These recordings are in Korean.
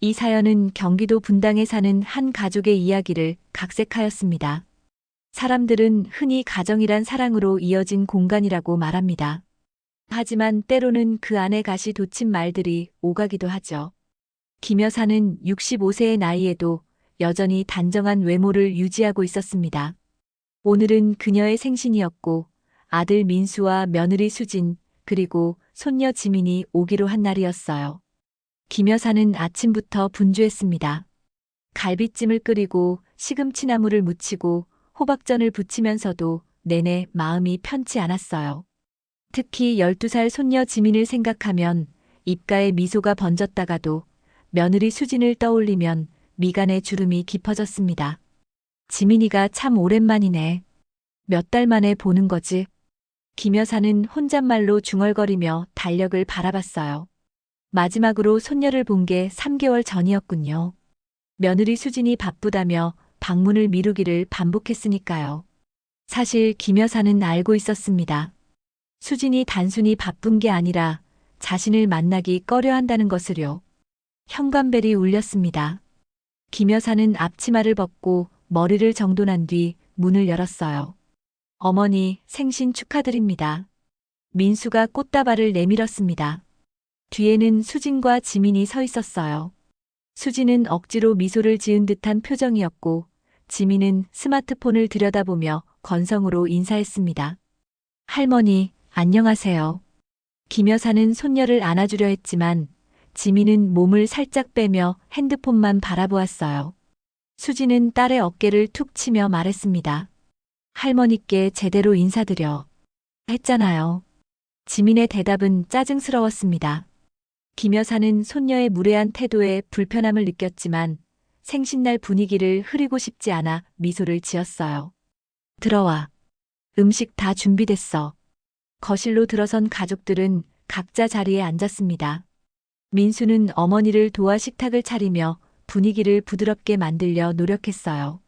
이 사연은 경기도 분당에 사는 한 가족의 이야기를 각색하였습니다. 사람들은 흔히 가정이란 사랑으로 이어진 공간이라고 말합니다. 하지만 때로는 그 안에 가시 돋친 말들이 오가기도 하죠. 김 여사는 65세의 나이에도 여전히 단정한 외모를 유지하고 있었습니다. 오늘은 그녀의 생신이었고 아들 민수와 며느리 수진 그리고 손녀 지민이 오기로 한 날이었어요. 김 여사는 아침부터 분주했습니다. 갈비찜을 끓이고 시금치나물을 무치고 호박전을 부치면서도 내내 마음이 편치 않았어요. 특히 12살 손녀 지민을 생각하면 입가에 미소가 번졌다가도 며느리 수진을 떠올리면 미간에 주름이 깊어졌습니다. 지민이가 참 오랜만이네. 몇 달 만에 보는 거지. 김 여사는 혼잣말로 중얼거리며 달력을 바라봤어요. 마지막으로 손녀를 본 게 3개월 전이었군요. 며느리 수진이 바쁘다며 방문을 미루기를 반복했으니까요. 사실 김 여사는 알고 있었습니다. 수진이 단순히 바쁜 게 아니라 자신을 만나기 꺼려한다는 것을요. 현관벨이 울렸습니다. 김 여사는 앞치마를 벗고 머리를 정돈한 뒤 문을 열었어요. 어머니, 생신 축하드립니다. 민수가 꽃다발을 내밀었습니다. 뒤에는 수진과 지민이 서 있었어요. 수진은 억지로 미소를 지은 듯한 표정이었고 지민은 스마트폰을 들여다보며 건성으로 인사했습니다. 할머니, 안녕하세요. 김 여사는 손녀를 안아주려 했지만 지민은 몸을 살짝 빼며 핸드폰만 바라보았어요. 수진은 딸의 어깨를 툭 치며 말했습니다. 할머니께 제대로 인사드려. 했잖아요. 지민의 대답은 짜증스러웠습니다. 김 여사는 손녀의 무례한 태도에 불편함을 느꼈지만 생신날 분위기를 흐리고 싶지 않아 미소를 지었어요. 들어와. 음식 다 준비됐어. 거실로 들어선 가족들은 각자 자리에 앉았습니다. 민수는 어머니를 도와 식탁을 차리며 분위기를 부드럽게 만들려 노력했어요.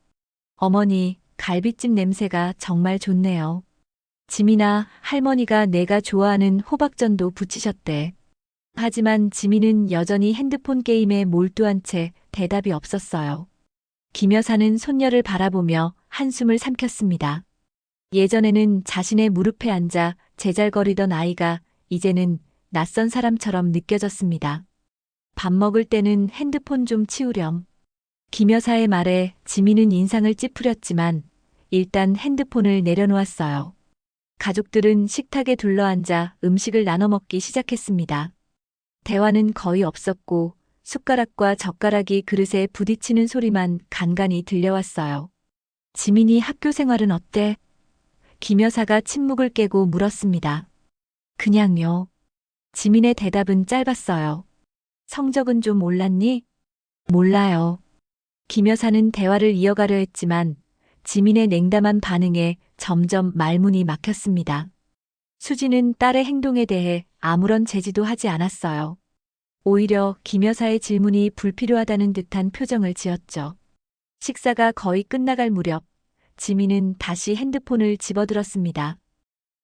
어머니, 갈비찜 냄새가 정말 좋네요. 지민아, 할머니가 내가 좋아하는 호박전도 부치셨대. 하지만 지민은 여전히 핸드폰 게임에 몰두한 채 대답이 없었어요. 김 여사는 손녀를 바라보며 한숨을 삼켰습니다. 예전에는 자신의 무릎에 앉아 제잘거리던 아이가 이제는 낯선 사람처럼 느껴졌습니다. 밥 먹을 때는 핸드폰 좀 치우렴. 김 여사의 말에 지민은 인상을 찌푸렸지만 일단 핸드폰을 내려놓았어요. 가족들은 식탁에 둘러앉아 음식을 나눠 먹기 시작했습니다. 대화는 거의 없었고 숟가락과 젓가락이 그릇에 부딪히는 소리만 간간히 들려왔어요. 지민이 학교 생활은 어때? 김 여사가 침묵을 깨고 물었습니다. 그냥요. 지민의 대답은 짧았어요. 성적은 좀 올랐니? 몰라요. 김 여사는 대화를 이어가려 했지만 지민의 냉담한 반응에 점점 말문이 막혔습니다. 수지는 딸의 행동에 대해 아무런 제지도 하지 않았어요. 오히려 김 여사의 질문이 불필요하다는 듯한 표정을 지었죠. 식사가 거의 끝나갈 무렵 지민은 다시 핸드폰을 집어들었습니다.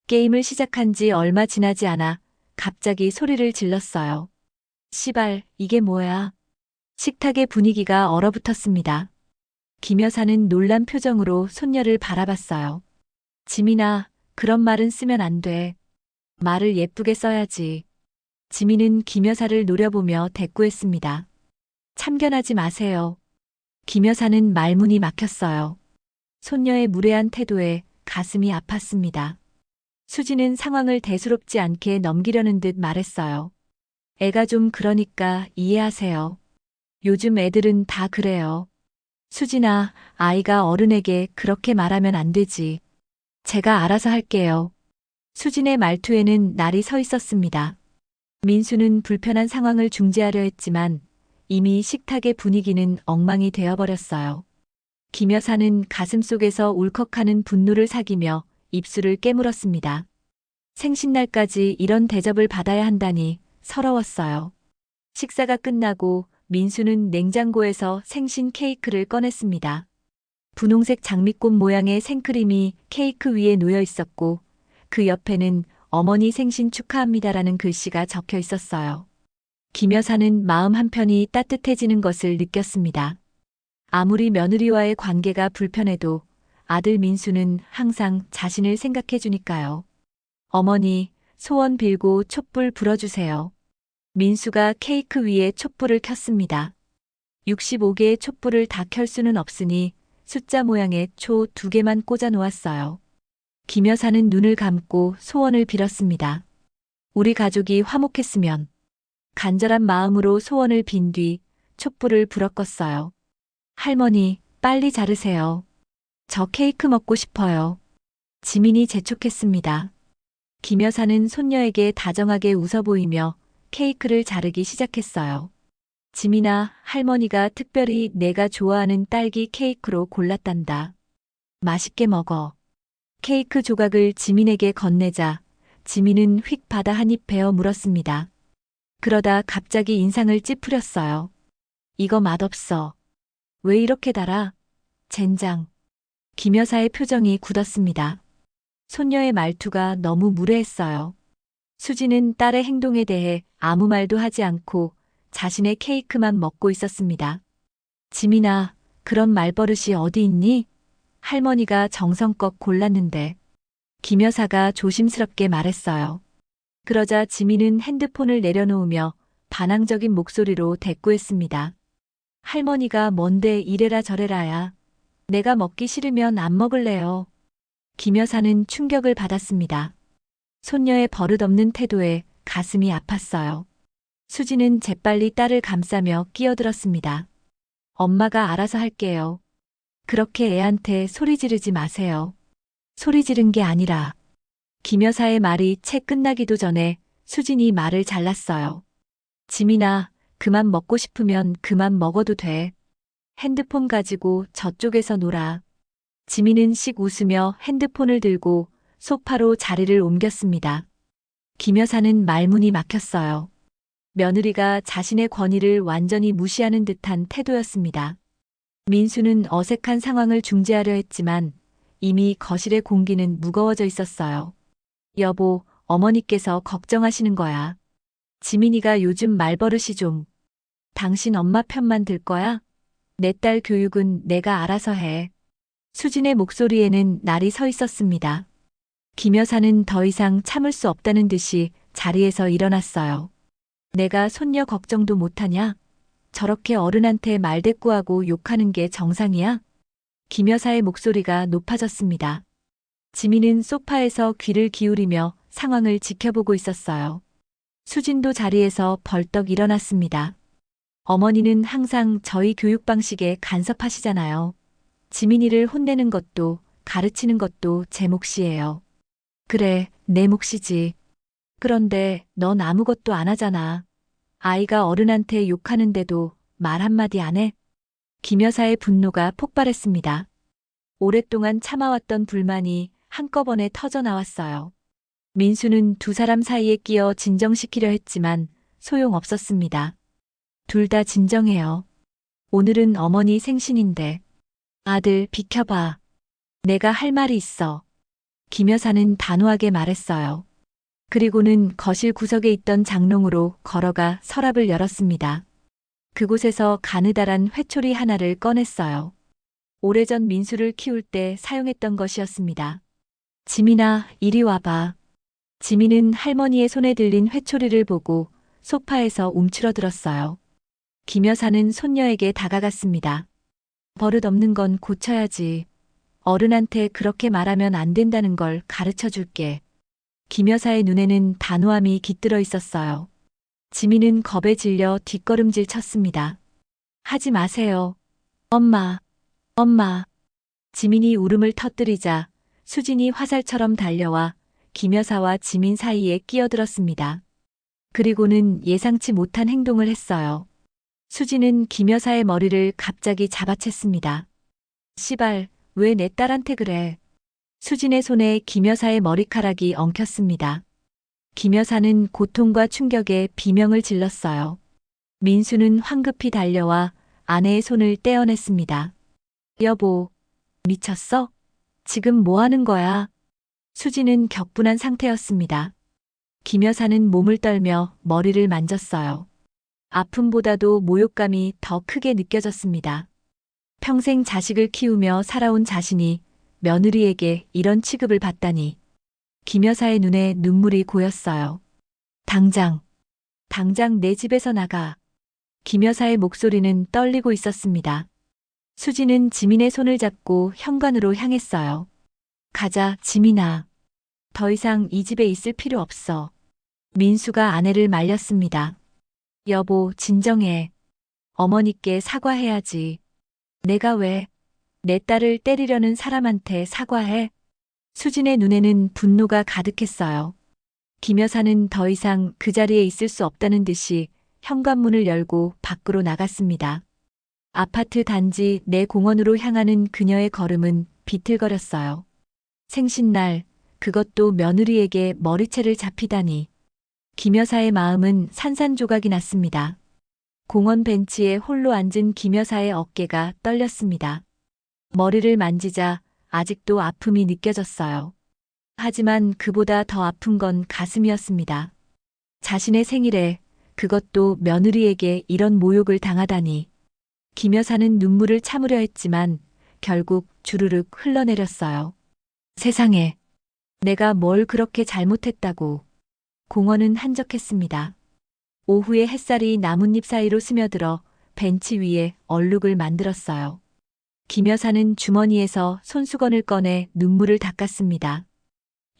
게임을 시작한 지 얼마 지나지 않아 갑자기 소리를 질렀어요. 시발, 이게 뭐야? 식탁의 분위기가 얼어붙었습니다. 김 여사는 놀란 표정으로 손녀를 바라봤어요. 지민아, 그런 말은 쓰면 안 돼. 말을 예쁘게 써야지. 지민은 김 여사를 노려보며 대꾸했습니다. 참견하지 마세요. 김 여사는 말문이 막혔어요. 손녀의 무례한 태도에 가슴이 아팠습니다. 수지는 상황을 대수롭지 않게 넘기려는 듯 말했어요. 애가 좀 그러니까 이해하세요. 요즘 애들은 다 그래요. 수진아, 아이가 어른에게 그렇게 말하면 안 되지. 제가 알아서 할게요. 수진의 말투에는 날이 서 있었습니다. 민수는 불편한 상황을 중재하려 했지만 이미 식탁의 분위기는 엉망이 되어버렸어요. 김 여사는 가슴속에서 울컥하는 분노를 사기며 입술을 깨물었습니다. 생신날까지 이런 대접을 받아야 한다니 서러웠어요. 식사가 끝나고 민수는 냉장고에서 생신 케이크를 꺼냈습니다. 분홍색 장미꽃 모양의 생크림이 케이크 위에 놓여 있었고 그 옆에는 어머니 생신 축하합니다라는 글씨가 적혀 있었어요. 김 여사는 마음 한편이 따뜻해지는 것을 느꼈습니다. 아무리 며느리와의 관계가 불편해도 아들 민수는 항상 자신을 생각해 주니까요. 어머니, 소원 빌고 촛불 불어주세요. 민수가 케이크 위에 촛불을 켰습니다. 65개의 촛불을 다 켤 수는 없으니 숫자 모양의 초 2개만 꽂아 놓았어요. 김 여사는 눈을 감고 소원을 빌었습니다. 우리 가족이 화목했으면. 간절한 마음으로 소원을 빈 뒤 촛불을 불어 껐어요. 할머니, 빨리 자르세요. 저 케이크 먹고 싶어요. 지민이 재촉했습니다. 김 여사는 손녀에게 다정하게 웃어 보이며 케이크를 자르기 시작했어요. 지민아, 할머니가 특별히 내가 좋아하는 딸기 케이크로 골랐단다. 맛있게 먹어. 케이크 조각을 지민에게 건네자 지민은 휙 받아 한 입 베어 물었습니다. 그러다 갑자기 인상을 찌푸렸어요. 이거 맛없어. 왜 이렇게 달아? 젠장. 김 여사의 표정이 굳었습니다. 손녀의 말투가 너무 무례했어요. 수지는 딸의 행동에 대해 아무 말도 하지 않고 자신의 케이크만 먹고 있었습니다. 지민아, 그런 말버릇이 어디 있니? 할머니가 정성껏 골랐는데. 김 여사가 조심스럽게 말했어요. 그러자 지민은 핸드폰을 내려놓으며 반항적인 목소리로 대꾸했습니다. 할머니가 뭔데 이래라 저래라야. 내가 먹기 싫으면 안 먹을래요. 김 여사는 충격을 받았습니다. 손녀의 버릇없는 태도에 가슴이 아팠어요. 수지는 재빨리 딸을 감싸며 끼어들었습니다. 엄마가 알아서 할게요. 그렇게 애한테 소리 지르지 마세요. 소리 지른 게 아니라. 김 여사의 말이 채 끝나기도 전에 수진이 말을 잘랐어요. 지민아, 그만 먹고 싶으면 그만 먹어도 돼. 핸드폰 가지고 저쪽에서 놀아. 지민은 씩 웃으며 핸드폰을 들고 소파로 자리를 옮겼습니다. 김 여사는 말문이 막혔어요. 며느리가 자신의 권위를 완전히 무시하는 듯한 태도였습니다. 민수는 어색한 상황을 중재하려 했지만 이미 거실의 공기는 무거워져 있었어요. 여보, 어머니께서 걱정하시는 거야. 지민이가 요즘 말버릇이 좀. 당신 엄마 편만 들 거야? 내 딸 교육은 내가 알아서 해. 수진의 목소리에는 날이 서 있었습니다. 김 여사는 더 이상 참을 수 없다는 듯이 자리에서 일어났어요. 내가 손녀 걱정도 못하냐? 저렇게 어른한테 말대꾸하고 욕하는 게 정상이야? 김 여사의 목소리가 높아졌습니다. 지민은 소파에서 귀를 기울이며 상황을 지켜보고 있었어요. 수진도 자리에서 벌떡 일어났습니다. 어머니는 항상 저희 교육 방식에 간섭하시잖아요. 지민이를 혼내는 것도 가르치는 것도 제 몫이에요. 그래, 내 몫이지. 그런데 넌 아무것도 안 하잖아. 아이가 어른한테 욕하는데도 말 한마디 안 해? 김 여사의 분노가 폭발했습니다. 오랫동안 참아왔던 불만이 한꺼번에 터져 나왔어요. 민수는 두 사람 사이에 끼어 진정시키려 했지만 소용없었습니다. 둘 다 진정해요. 오늘은 어머니 생신인데. 아들, 비켜봐. 내가 할 말이 있어. 김 여사는 단호하게 말했어요. 그리고는 거실 구석에 있던 장롱으로 걸어가 서랍을 열었습니다. 그곳에서 가느다란 회초리 하나를 꺼냈어요. 오래전 민수를 키울 때 사용했던 것이었습니다. 지민아, 이리 와봐. 지민은 할머니의 손에 들린 회초리를 보고 소파에서 움츠러들었어요. 김 여사는 손녀에게 다가갔습니다. 버릇없는 건 고쳐야지. 어른한테 그렇게 말하면 안 된다는 걸 가르쳐 줄게. 김 여사의 눈에는 단호함이 깃들어 있었어요. 지민은 겁에 질려 뒷걸음질 쳤습니다. 하지 마세요. 엄마, 엄마. 지민이 울음을 터뜨리자 수진이 화살처럼 달려와 김 여사와 지민 사이에 끼어들었습니다. 그리고는 예상치 못한 행동을 했어요. 수진은 김 여사의 머리를 갑자기 잡아챘습니다. 씨발, 왜 내 딸한테 그래? 수진의 손에 김 여사의 머리카락이 엉켰습니다. 김 여사는 고통과 충격에 비명을 질렀어요. 민수는 황급히 달려와 아내의 손을 떼어냈습니다. 여보, 미쳤어? 지금 뭐 하는 거야? 수진은 격분한 상태였습니다. 김 여사는 몸을 떨며 머리를 만졌어요. 아픔보다도 모욕감이 더 크게 느껴졌습니다. 평생 자식을 키우며 살아온 자신이 며느리에게 이런 취급을 받다니. 김 여사의 눈에 눈물이 고였어요. 당장 내 집에서 나가. 김 여사의 목소리는 떨리고 있었습니다. 수지는 지민의 손을 잡고 현관으로 향했어요. 가자, 지민아. 더 이상 이 집에 있을 필요 없어. 민수가 아내를 말렸습니다. 여보, 진정해. 어머니께 사과해야지. 내가 왜 내 딸을 때리려는 사람한테 사과해? 수진의 눈에는 분노가 가득했어요. 김 여사는 더 이상 그 자리에 있을 수 없다는 듯이 현관문을 열고 밖으로 나갔습니다. 아파트 단지 내 공원으로 향하는 그녀의 걸음은 비틀거렸어요. 생신날, 그것도 며느리에게 머리채를 잡히다니. 김 여사의 마음은 산산조각이 났습니다. 공원 벤치에 홀로 앉은 김 여사의 어깨가 떨렸습니다. 머리를 만지자 아직도 아픔이 느껴졌어요. 하지만 그보다 더 아픈 건 가슴이었습니다. 자신의 생일에, 그것도 며느리에게 이런 모욕을 당하다니. 김 여사는 눈물을 참으려 했지만 결국 주르륵 흘러내렸어요. 세상에, 내가 뭘 그렇게 잘못했다고. 공원은 한적했습니다. 오후의 햇살이 나뭇잎 사이로 스며들어 벤치 위에 얼룩을 만들었어요. 김 여사는 주머니에서 손수건을 꺼내 눈물을 닦았습니다.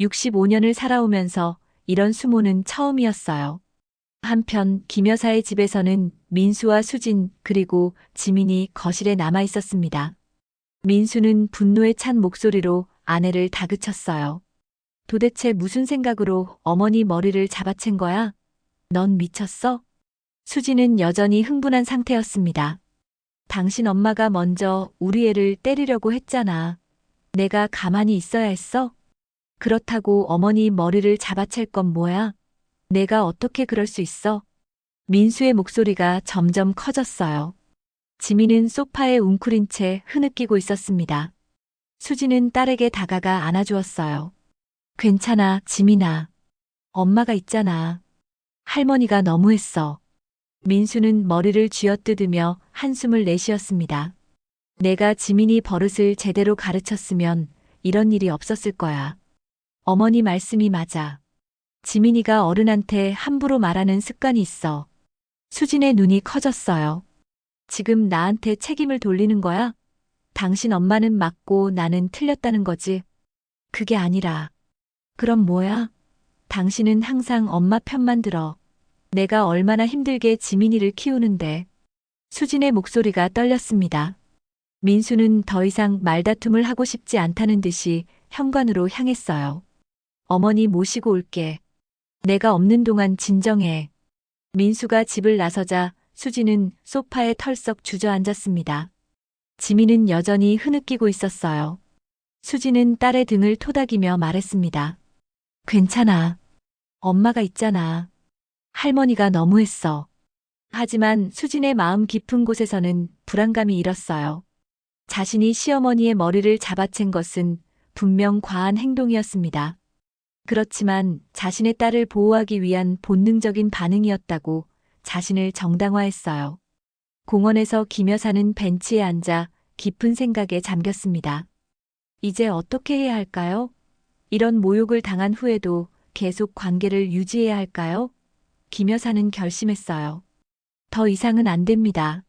65년을 살아오면서 이런 수모는 처음이었어요. 한편 김 여사의 집에서는 민수와 수진 그리고 지민이 거실에 남아 있었습니다. 민수는 분노에 찬 목소리로 아내를 다그쳤어요. 도대체 무슨 생각으로 어머니 머리를 잡아챈 거야? 넌 미쳤어? 수진은 여전히 흥분한 상태였습니다. 당신 엄마가 먼저 우리 애를 때리려고 했잖아. 내가 가만히 있어야 했어? 그렇다고 어머니 머리를 잡아챌 건 뭐야? 내가 어떻게 그럴 수 있어? 민수의 목소리가 점점 커졌어요. 지민은 소파에 웅크린 채 흐느끼고 있었습니다. 수진은 딸에게 다가가 안아주었어요. 괜찮아, 지민아. 엄마가 있잖아. 할머니가 너무했어. 민수는 머리를 쥐어뜯으며 한숨을 내쉬었습니다. 내가 지민이 버릇을 제대로 가르쳤으면 이런 일이 없었을 거야. 어머니 말씀이 맞아. 지민이가 어른한테 함부로 말하는 습관이 있어. 수진의 눈이 커졌어요. 지금 나한테 책임을 돌리는 거야? 당신 엄마는 맞고 나는 틀렸다는 거지. 그게 아니라. 그럼 뭐야? 당신은 항상 엄마 편만 들어. 내가 얼마나 힘들게 지민이를 키우는데. 수진의 목소리가 떨렸습니다. 민수는 더 이상 말다툼을 하고 싶지 않다는 듯이 현관으로 향했어요. 어머니 모시고 올게. 내가 없는 동안 진정해. 민수가 집을 나서자 수진은 소파에 털썩 주저앉았습니다. 지민은 여전히 흐느끼고 있었어요. 수진은 딸의 등을 토닥이며 말했습니다. 괜찮아. 엄마가 있잖아. 할머니가 너무했어. 하지만 수진의 마음 깊은 곳에서는 불안감이 일었어요. 자신이 시어머니의 머리를 잡아챈 것은 분명 과한 행동이었습니다. 그렇지만 자신의 딸을 보호하기 위한 본능적인 반응이었다고 자신을 정당화했어요. 공원에서 김 여사는 벤치에 앉아 깊은 생각에 잠겼습니다. 이제 어떻게 해야 할까요? 이런 모욕을 당한 후에도 계속 관계를 유지해야 할까요? 김 여사는 결심했어요. 더 이상은 안 됩니다.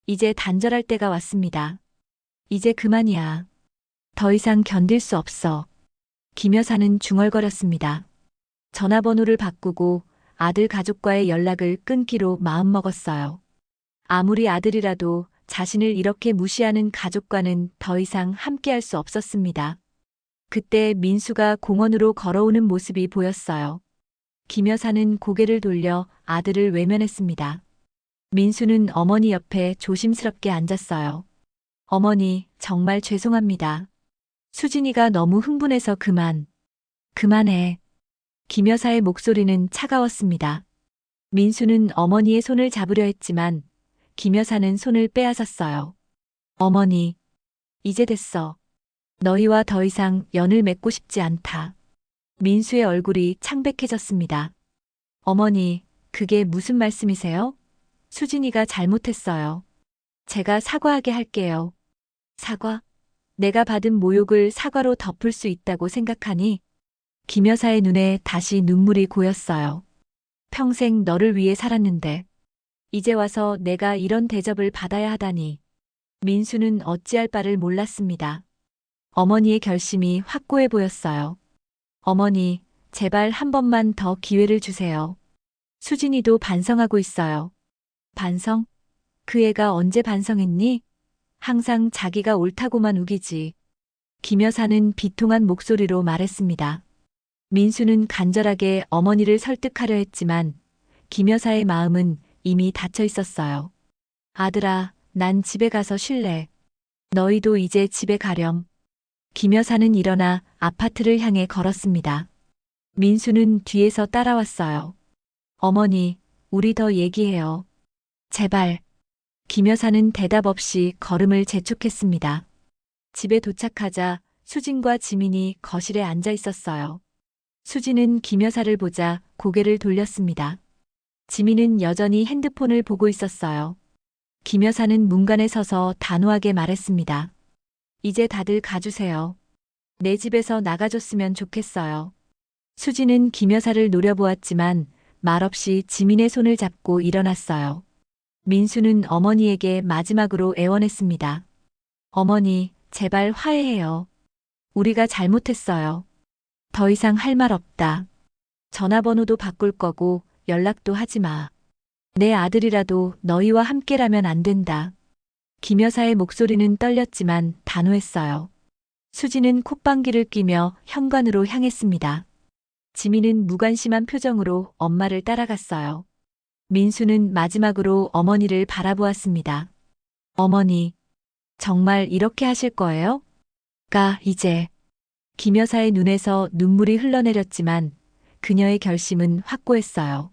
이제 단절할 때가 왔습니다. 이제 그만이야. 더 이상 견딜 수 없어. 김 여사는 중얼거렸습니다. 전화번호를 바꾸고 아들 가족과의 연락을 끊기로 마음먹었어요. 아무리 아들이라도 자신을 이렇게 무시하는 가족과는 더 이상 함께할 수 없었습니다. 그때 민수가 공원으로 걸어오는 모습이 보였어요. 김 여사는 고개를 돌려 아들을 외면했습니다. 민수는 어머니 옆에 조심스럽게 앉았어요. 어머니, 정말 죄송합니다. 수진이가 너무 흥분해서 그만해. 김 여사의 목소리는 차가웠습니다. 민수는 어머니의 손을 잡으려 했지만 김 여사는 손을 빼앗았어요. 어머니, 이제 됐어. 너희와 더 이상 연을 맺고 싶지 않다. 민수의 얼굴이 창백해졌습니다. 어머니, 그게 무슨 말씀이세요? 수진이가 잘못했어요. 제가 사과하게 할게요. 사과? 내가 받은 모욕을 사과로 덮을 수 있다고 생각하니? 김 여사의 눈에 다시 눈물이 고였어요. 평생 너를 위해 살았는데 이제 와서 내가 이런 대접을 받아야 하다니. 민수는 어찌할 바를 몰랐습니다. 어머니의 결심이 확고해 보였어요. 어머니, 제발 한 번만 더 기회를 주세요. 수진이도 반성하고 있어요. 반성? 그 애가 언제 반성했니? 항상 자기가 옳다고만 우기지. 김 여사는 비통한 목소리로 말했습니다. 민수는 간절하게 어머니를 설득하려 했지만 김 여사의 마음은 이미 닫혀 있었어요. 아들아, 난 집에 가서 쉴래. 너희도 이제 집에 가렴. 김 여사는 일어나 아파트를 향해 걸었습니다. 민수는 뒤에서 따라왔어요. 어머니, 우리 더 얘기해요. 제발. 김 여사는 대답 없이 걸음을 재촉했습니다. 집에 도착하자 수진과 지민이 거실에 앉아 있었어요. 수진은 김 여사를 보자 고개를 돌렸습니다. 지민은 여전히 핸드폰을 보고 있었어요. 김 여사는 문간에 서서 단호하게 말했습니다. 이제 다들 가주세요. 내 집에서 나가줬으면 좋겠어요. 수진은 김 여사를 노려보았지만 말없이 지민의 손을 잡고 일어났어요. 민수는 어머니에게 마지막으로 애원했습니다. 어머니, 제발 화해해요. 우리가 잘못했어요. 더 이상 할 말 없다. 전화번호도 바꿀 거고 연락도 하지 마. 내 아들이라도 너희와 함께라면 안 된다. 김 여사의 목소리는 떨렸지만 단호했어요. 수지는 콧방귀를 뀌며 현관으로 향했습니다. 지민은 무관심한 표정으로 엄마를 따라갔어요. 민수는 마지막으로 어머니를 바라보았습니다. 어머니, 정말 이렇게 하실 거예요? 이제. 김 여사의 눈에서 눈물이 흘러내렸지만 그녀의 결심은 확고했어요.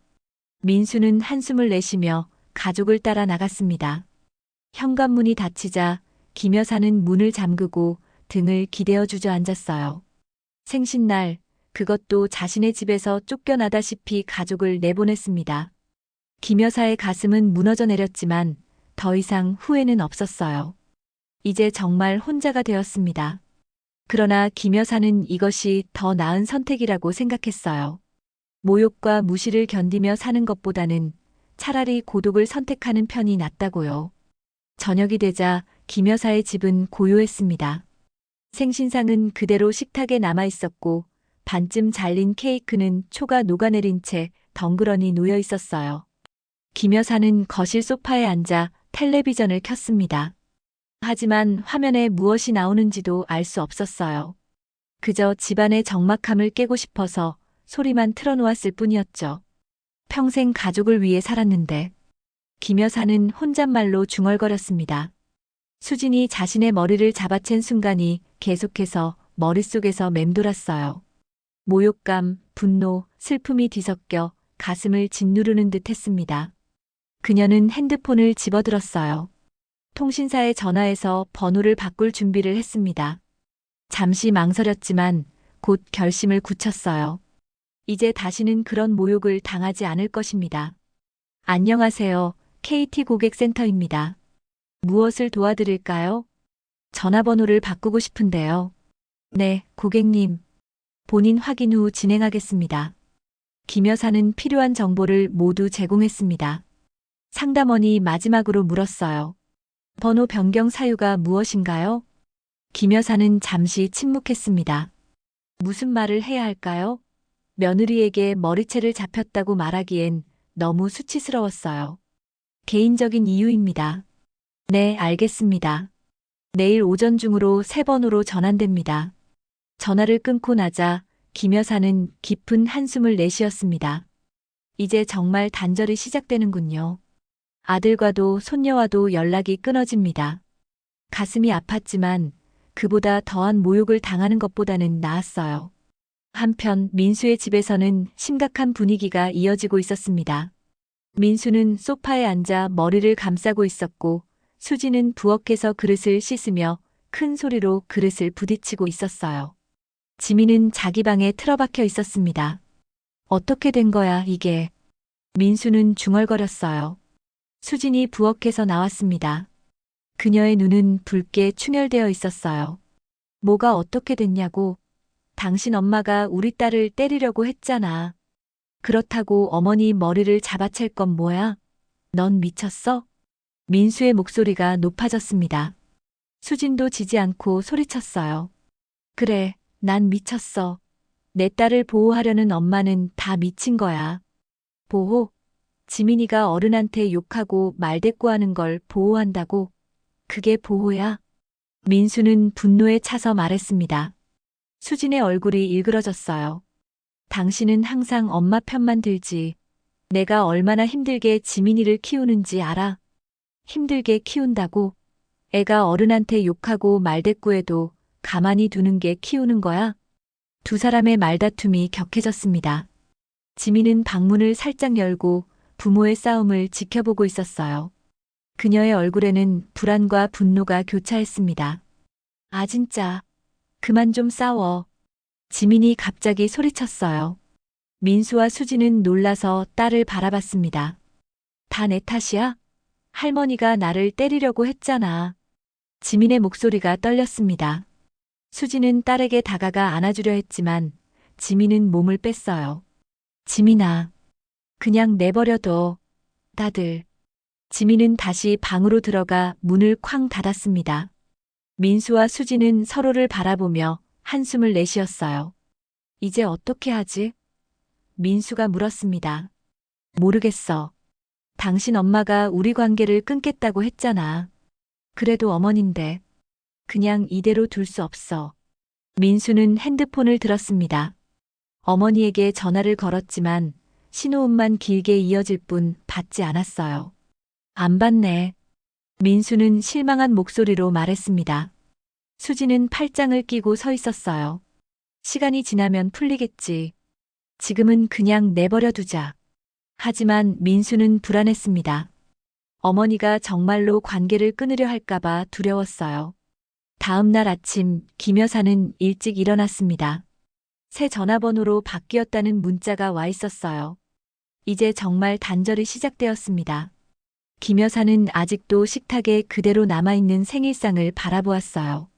민수는 한숨을 내쉬며 가족을 따라 나갔습니다. 현관문이 닫히자 김 여사는 문을 잠그고 등을 기대어 주저앉았어요. 생신날, 그것도 자신의 집에서 쫓겨나다시피 가족을 내보냈습니다. 김 여사의 가슴은 무너져 내렸지만 더 이상 후회는 없었어요. 이제 정말 혼자가 되었습니다. 그러나 김 여사는 이것이 더 나은 선택이라고 생각했어요. 모욕과 무시를 견디며 사는 것보다는 차라리 고독을 선택하는 편이 낫다고요. 저녁이 되자 김 여사의 집은 고요했습니다. 생신상은 그대로 식탁에 남아 있었고 반쯤 잘린 케이크는 초가 녹아내린 채 덩그러니 놓여 있었어요. 김 여사는 거실 소파에 앉아 텔레비전을 켰습니다. 하지만 화면에 무엇이 나오는지도 알 수 없었어요. 그저 집안의 적막함을 깨고 싶어서 소리만 틀어놓았을 뿐이었죠. 평생 가족을 위해 살았는데. 김 여사는 혼잣말로 중얼거렸습니다. 수진이 자신의 머리를 잡아챈 순간이 계속해서 머릿속에서 맴돌았어요. 모욕감, 분노, 슬픔이 뒤섞여 가슴을 짓누르는 듯 했습니다. 그녀는 핸드폰을 집어들었어요. 통신사에 전화해서 번호를 바꿀 준비를 했습니다. 잠시 망설였지만 곧 결심을 굳혔어요. 이제 다시는 그런 모욕을 당하지 않을 것입니다. 안녕하세요. KT 고객센터입니다. 무엇을 도와드릴까요? 전화번호를 바꾸고 싶은데요. 네, 고객님. 본인 확인 후 진행하겠습니다. 김 여사는 필요한 정보를 모두 제공했습니다. 상담원이 마지막으로 물었어요. 번호 변경 사유가 무엇인가요? 김 여사는 잠시 침묵했습니다. 무슨 말을 해야 할까요? 며느리에게 머리채를 잡혔다고 말하기엔 너무 수치스러웠어요. 개인적인 이유입니다. 네, 알겠습니다. 내일 오전 중으로 3번으로 전환됩니다. 전화를 끊고 나자 김 여사는 깊은 한숨을 내쉬었습니다. 이제 정말 단절이 시작되는군요. 아들과도 손녀와도 연락이 끊어집니다. 가슴이 아팠지만 그보다 더한 모욕을 당하는 것보다는 나았어요. 한편 민수의 집에서는 심각한 분위기가 이어지고 있었습니다. 민수는 소파에 앉아 머리를 감싸고 있었고 수지는 부엌에서 그릇을 씻으며 큰 소리로 그릇을 부딪히고 있었어요. 지민은 자기 방에 틀어박혀 있었습니다. 어떻게 된 거야, 이게? 민수는 중얼거렸어요. 수진이 부엌에서 나왔습니다. 그녀의 눈은 붉게 충혈되어 있었어요. 뭐가 어떻게 됐냐고. 당신 엄마가 우리 딸을 때리려고 했잖아. 그렇다고 어머니 머리를 잡아챌 건 뭐야? 넌 미쳤어? 민수의 목소리가 높아졌습니다. 수진도 지지 않고 소리쳤어요. 그래, 난 미쳤어. 내 딸을 보호하려는 엄마는 다 미친 거야. 보호? 지민이가 어른한테 욕하고 말대꾸하는 걸 보호한다고? 그게 보호야? 민수는 분노에 차서 말했습니다. 수진의 얼굴이 일그러졌어요. 당신은 항상 엄마 편만 들지. 내가 얼마나 힘들게 지민이를 키우는지 알아? 힘들게 키운다고? 애가 어른한테 욕하고 말대꾸해도 가만히 두는 게 키우는 거야? 두 사람의 말다툼이 격해졌습니다. 지민은 방문을 살짝 열고 부모의 싸움을 지켜보고 있었어요. 그녀의 얼굴에는 불안과 분노가 교차했습니다. 아 진짜. 그만 좀 싸워. 지민이 갑자기 소리쳤어요. 민수와 수진은 놀라서 딸을 바라봤습니다. 다 내 탓이야? 할머니가 나를 때리려고 했잖아. 지민의 목소리가 떨렸습니다. 수진은 딸에게 다가가 안아주려 했지만 지민은 몸을 뺐어요. 지민아, 그냥 내버려둬. 다들. 지민은 다시 방으로 들어가 문을 쾅 닫았습니다. 민수와 수진은 서로를 바라보며 한숨을 내쉬었어요. 이제 어떻게 하지? 민수가 물었습니다. 모르겠어. 당신 엄마가 우리 관계를 끊겠다고 했잖아. 그래도 어머니인데. 그냥 이대로 둘 수 없어. 민수는 핸드폰을 들었습니다. 어머니에게 전화를 걸었지만 신호음만 길게 이어질 뿐 받지 않았어요. 안 받네. 민수는 실망한 목소리로 말했습니다. 수지는 팔짱을 끼고 서 있었어요. 시간이 지나면 풀리겠지. 지금은 그냥 내버려 두자. 하지만 민수는 불안했습니다. 어머니가 정말로 관계를 끊으려 할까봐 두려웠어요. 다음 날 아침 김 여사는 일찍 일어났습니다. 새 전화번호로 바뀌었다는 문자가 와 있었어요. 이제 정말 단절이 시작되었습니다. 김 여사는 아직도 식탁에 그대로 남아있는 생일상을 바라보았어요.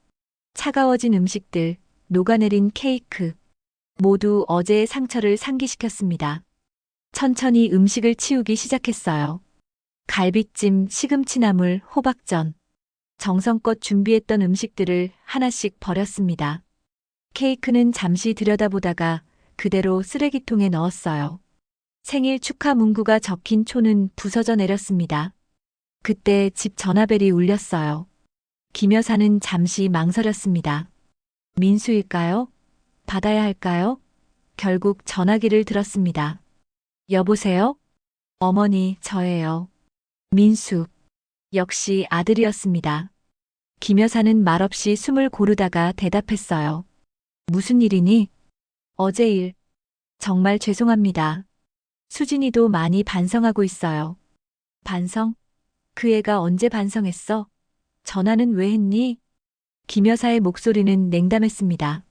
차가워진 음식들, 녹아내린 케이크, 모두 어제의 상처를 상기시켰습니다. 천천히 음식을 치우기 시작했어요. 갈비찜, 시금치나물, 호박전. 정성껏 준비했던 음식들을 하나씩 버렸습니다. 케이크는 잠시 들여다보다가 그대로 쓰레기통에 넣었어요. 생일 축하 문구가 적힌 초는 부서져 내렸습니다. 그때 집 전화벨이 울렸어요. 김 여사는 잠시 망설였습니다. 민수일까요? 받아야 할까요? 결국 전화기를 들었습니다. 여보세요? 어머니, 저예요. 민수. 역시 아들이었습니다. 김 여사는 말없이 숨을 고르다가 대답했어요. 무슨 일이니? 어제 일. 정말 죄송합니다. 수진이도 많이 반성하고 있어요. 반성? 그 애가 언제 반성했어? 전화는 왜 했니? 김 여사의 목소리는 냉담했습니다.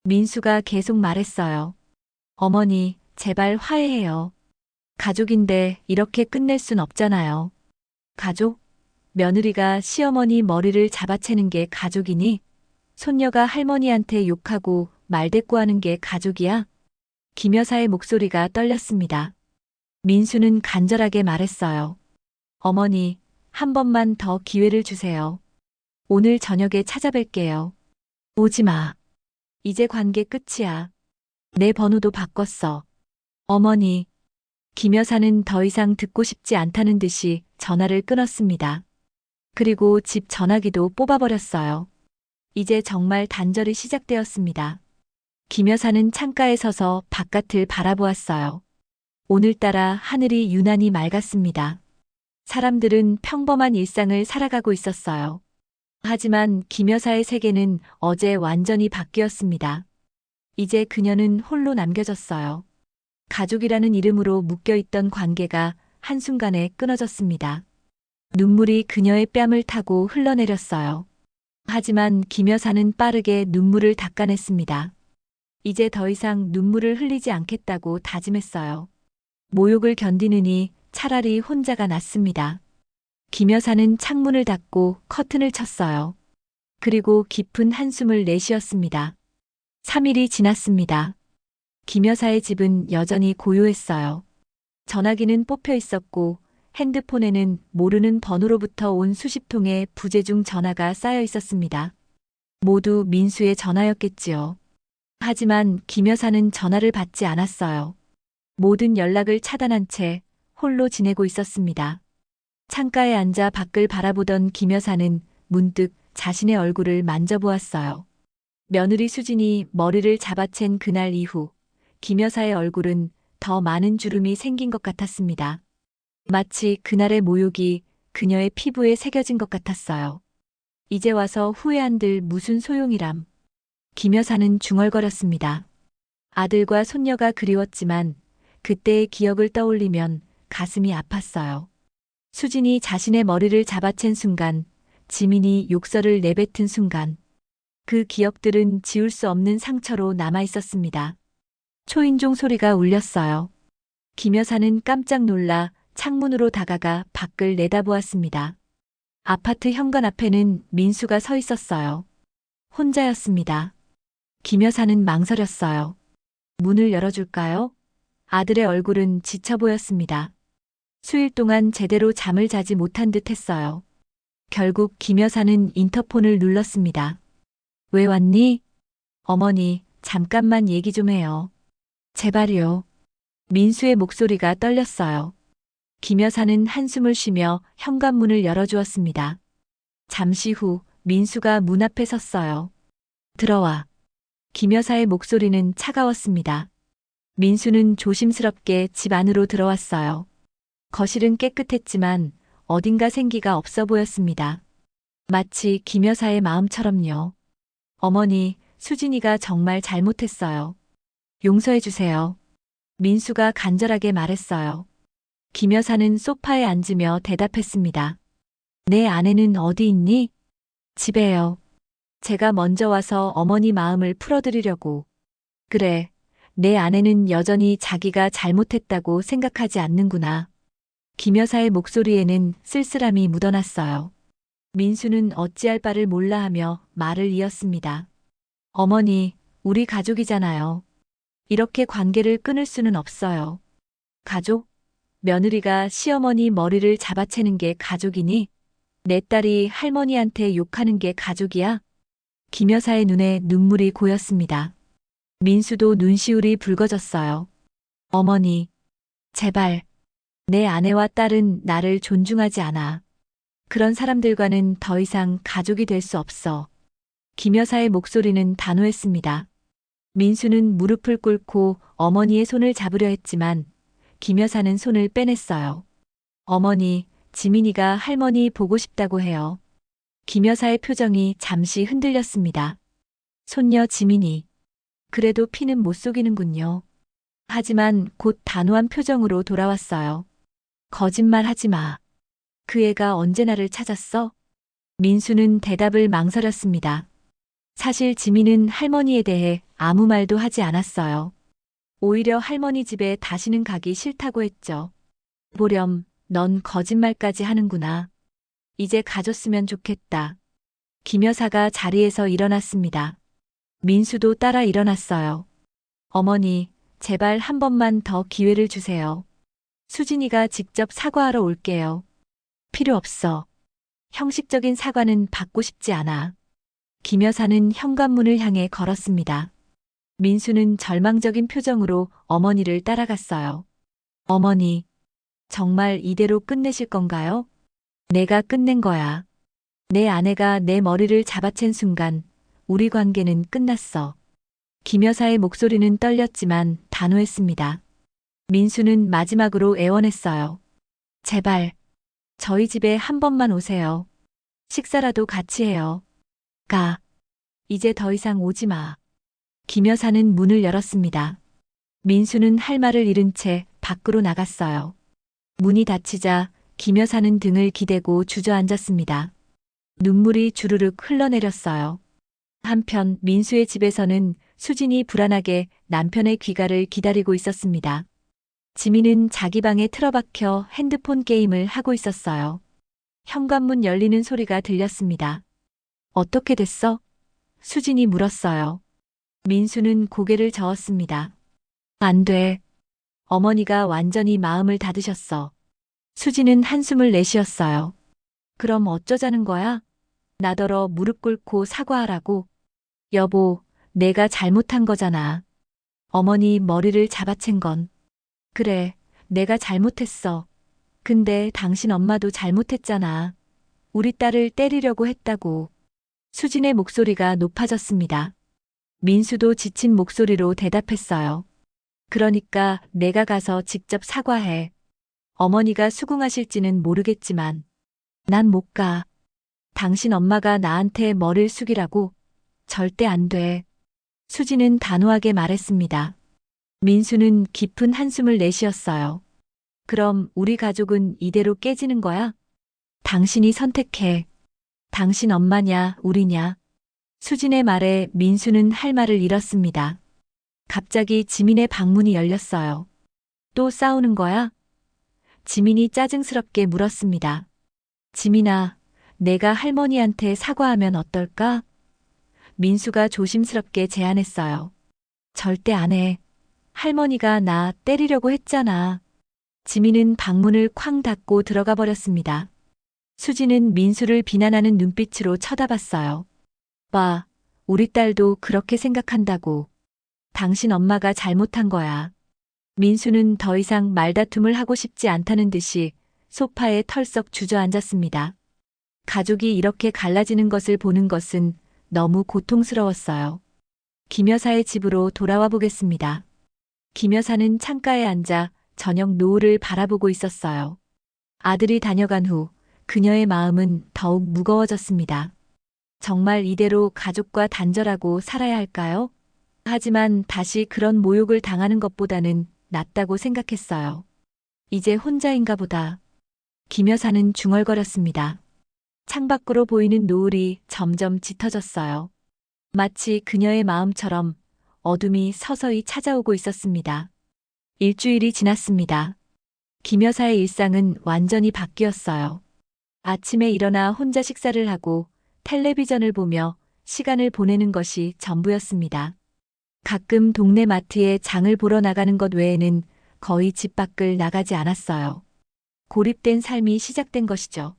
민수가 계속 말했어요. 어머니, 제발 화해해요. 가족인데 이렇게 끝낼 순 없잖아요. 가족? 며느리가 시어머니 머리를 잡아채는 게 가족이니? 손녀가 할머니한테 욕하고 말대꾸하는 게 가족이야? 김 여사의 목소리가 떨렸습니다. 민수는 간절하게 말했어요. 어머니, 한 번만 더 기회를 주세요. 오늘 저녁에 찾아뵐게요. 오지 마. 이제 관계 끝이야. 내 번호도 바꿨어. 어머니. 김 여사는 더 이상 듣고 싶지 않다는 듯이 전화를 끊었습니다. 그리고 집 전화기도 뽑아버렸어요. 이제 정말 단절이 시작되었습니다. 김 여사는 창가에 서서 바깥을 바라보았어요. 오늘따라 하늘이 유난히 맑았습니다. 사람들은 평범한 일상을 살아가고 있었어요. 하지만 김 여사의 세계는 어제 완전히 바뀌었습니다. 이제 그녀는 홀로 남겨졌어요. 가족이라는 이름으로 묶여있던 관계가 한순간에 끊어졌습니다. 눈물이 그녀의 뺨을 타고 흘러내렸어요. 하지만 김 여사는 빠르게 눈물을 닦아냈습니다. 이제 더 이상 눈물을 흘리지 않겠다고 다짐했어요. 모욕을 견디느니 차라리 혼자가 낫습니다. 김 여사는 창문을 닫고 커튼을 쳤어요. 그리고 깊은 한숨을 내쉬었습니다. 3일이 지났습니다. 김 여사의 집은 여전히 고요했어요. 전화기는 뽑혀 있었고 핸드폰에는 모르는 번호로부터 온 수십 통의 부재중 전화가 쌓여 있었습니다. 모두 민수의 전화였겠지요. 하지만 김 여사는 전화를 받지 않았어요. 모든 연락을 차단한 채 홀로 지내고 있었습니다. 창가에 앉아 밖을 바라보던 김 여사는 문득 자신의 얼굴을 만져보았어요. 며느리 수진이 머리를 잡아챈 그날 이후 김 여사의 얼굴은 더 많은 주름이 생긴 것 같았습니다. 마치 그날의 모욕이 그녀의 피부에 새겨진 것 같았어요. 이제 와서 후회한들 무슨 소용이람. 김 여사는 중얼거렸습니다. 아들과 손녀가 그리웠지만 그때의 기억을 떠올리면 가슴이 아팠어요. 수진이 자신의 머리를 잡아챈 순간, 지민이 욕설을 내뱉은 순간, 그 기억들은 지울 수 없는 상처로 남아 있었습니다. 초인종 소리가 울렸어요. 김 여사는 깜짝 놀라 창문으로 다가가 밖을 내다보았습니다. 아파트 현관 앞에는 민수가 서 있었어요. 혼자였습니다. 김 여사는 망설였어요. 문을 열어줄까요? 아들의 얼굴은 지쳐 보였습니다. 수일 동안 제대로 잠을 자지 못한 듯 했어요. 결국 김 여사는 인터폰을 눌렀습니다. 왜 왔니? 어머니, 잠깐만 얘기 좀 해요. 제발요. 민수의 목소리가 떨렸어요. 김 여사는 한숨을 쉬며 현관문을 열어주었습니다. 잠시 후 민수가 문 앞에 섰어요. 들어와. 김 여사의 목소리는 차가웠습니다. 민수는 조심스럽게 집 안으로 들어왔어요. 거실은 깨끗했지만 어딘가 생기가 없어 보였습니다. 마치 김 여사의 마음처럼요. 어머니, 수진이가 정말 잘못했어요. 용서해 주세요. 민수가 간절하게 말했어요. 김 여사는 소파에 앉으며 대답했습니다. 내 아내는 어디 있니? 집에요. 제가 먼저 와서 어머니 마음을 풀어드리려고. 그래, 내 아내는 여전히 자기가 잘못했다고 생각하지 않는구나. 김 여사의 목소리에는 쓸쓸함이 묻어났어요. 민수는 어찌할 바를 몰라 하며 말을 이었습니다. 어머니, 우리 가족이잖아요. 이렇게 관계를 끊을 수는 없어요. 가족? 며느리가 시어머니 머리를 잡아채는 게 가족이니? 내 딸이 할머니한테 욕하는 게 가족이야? 김 여사의 눈에 눈물이 고였습니다. 민수도 눈시울이 붉어졌어요. 어머니, 제발. 내 아내와 딸은 나를 존중하지 않아. 그런 사람들과는 더 이상 가족이 될 수 없어. 김 여사의 목소리는 단호했습니다. 민수는 무릎을 꿇고 어머니의 손을 잡으려 했지만 김 여사는 손을 빼냈어요. 어머니, 지민이가 할머니 보고 싶다고 해요. 김 여사의 표정이 잠시 흔들렸습니다. 손녀 지민이. 그래도 피는 못 속이는군요. 하지만 곧 단호한 표정으로 돌아왔어요. 거짓말 하지 마. 그 애가 언제 나를 찾았어? 민수는 대답을 망설였습니다. 사실 지민은 할머니에 대해 아무 말도 하지 않았어요. 오히려 할머니 집에 다시는 가기 싫다고 했죠. 보렴, 넌 거짓말까지 하는구나. 이제 가졌으면 좋겠다. 김 여사가 자리에서 일어났습니다. 민수도 따라 일어났어요. 어머니, 제발 한 번만 더 기회를 주세요. 수진이가 직접 사과하러 올게요. 필요 없어. 형식적인 사과는 받고 싶지 않아. 김 여사는 현관문을 향해 걸었습니다. 민수는 절망적인 표정으로 어머니를 따라갔어요. 어머니, 정말 이대로 끝내실 건가요? 내가 끝낸 거야. 내 아내가 내 머리를 잡아챈 순간 우리 관계는 끝났어. 김 여사의 목소리는 떨렸지만 단호했습니다. 민수는 마지막으로 애원했어요. 제발, 저희 집에 한 번만 오세요. 식사라도 같이 해요. 가. 이제 더 이상 오지 마. 김 여사는 문을 열었습니다. 민수는 할 말을 잃은 채 밖으로 나갔어요. 문이 닫히자 김 여사는 등을 기대고 주저앉았습니다. 눈물이 주르륵 흘러내렸어요. 한편 민수의 집에서는 수진이 불안하게 남편의 귀가를 기다리고 있었습니다. 지민은 자기 방에 틀어박혀 핸드폰 게임을 하고 있었어요. 현관문 열리는 소리가 들렸습니다. 어떻게 됐어? 수진이 물었어요. 민수는 고개를 저었습니다. 안 돼. 어머니가 완전히 마음을 닫으셨어. 수진은 한숨을 내쉬었어요. 그럼 어쩌자는 거야? 나더러 무릎 꿇고 사과하라고. 여보, 내가 잘못한 거잖아. 어머니 머리를 잡아챈 건. 그래, 내가 잘못했어. 근데 당신 엄마도 잘못했잖아. 우리 딸을 때리려고 했다고. 수진의 목소리가 높아졌습니다. 민수도 지친 목소리로 대답했어요. 그러니까 내가 가서 직접 사과해. 어머니가 수긍하실지는 모르겠지만 난 못 가. 당신 엄마가 나한테 머리를 숙이라고? 절대 안 돼. 수진은 단호하게 말했습니다. 민수는 깊은 한숨을 내쉬었어요. 그럼 우리 가족은 이대로 깨지는 거야? 당신이 선택해. 당신 엄마냐, 우리냐? 수진의 말에 민수는 할 말을 잃었습니다. 갑자기 지민의 방문이 열렸어요. 또 싸우는 거야? 지민이 짜증스럽게 물었습니다. 지민아, 내가 할머니한테 사과하면 어떨까? 민수가 조심스럽게 제안했어요. 절대 안 해. 할머니가 나 때리려고 했잖아. 지민은 방문을 쾅 닫고 들어가 버렸습니다. 수진은 민수를 비난하는 눈빛으로 쳐다봤어요. 봐, 우리 딸도 그렇게 생각한다고. 당신 엄마가 잘못한 거야. 민수는 더 이상 말다툼을 하고 싶지 않다는 듯이 소파에 털썩 주저앉았습니다. 가족이 이렇게 갈라지는 것을 보는 것은 너무 고통스러웠어요. 김 여사의 집으로 돌아와 보겠습니다. 김 여사는 창가에 앉아 저녁 노을을 바라보고 있었어요. 아들이 다녀간 후 그녀의 마음은 더욱 무거워졌습니다. 정말 이대로 가족과 단절하고 살아야 할까요? 하지만 다시 그런 모욕을 당하는 것보다는 낫다고 생각했어요. 이제 혼자인가 보다. 김 여사는 중얼거렸습니다. 창밖으로 보이는 노을이 점점 짙어졌어요. 마치 그녀의 마음처럼 어둠이 서서히 찾아오고 있었습니다. 일주일이 지났습니다. 김 여사의 일상은 완전히 바뀌었어요. 아침에 일어나 혼자 식사를 하고 텔레비전을 보며 시간을 보내는 것이 전부였습니다. 가끔 동네 마트에 장을 보러 나가는 것 외에는 거의 집 밖을 나가지 않았어요. 고립된 삶이 시작된 것이죠.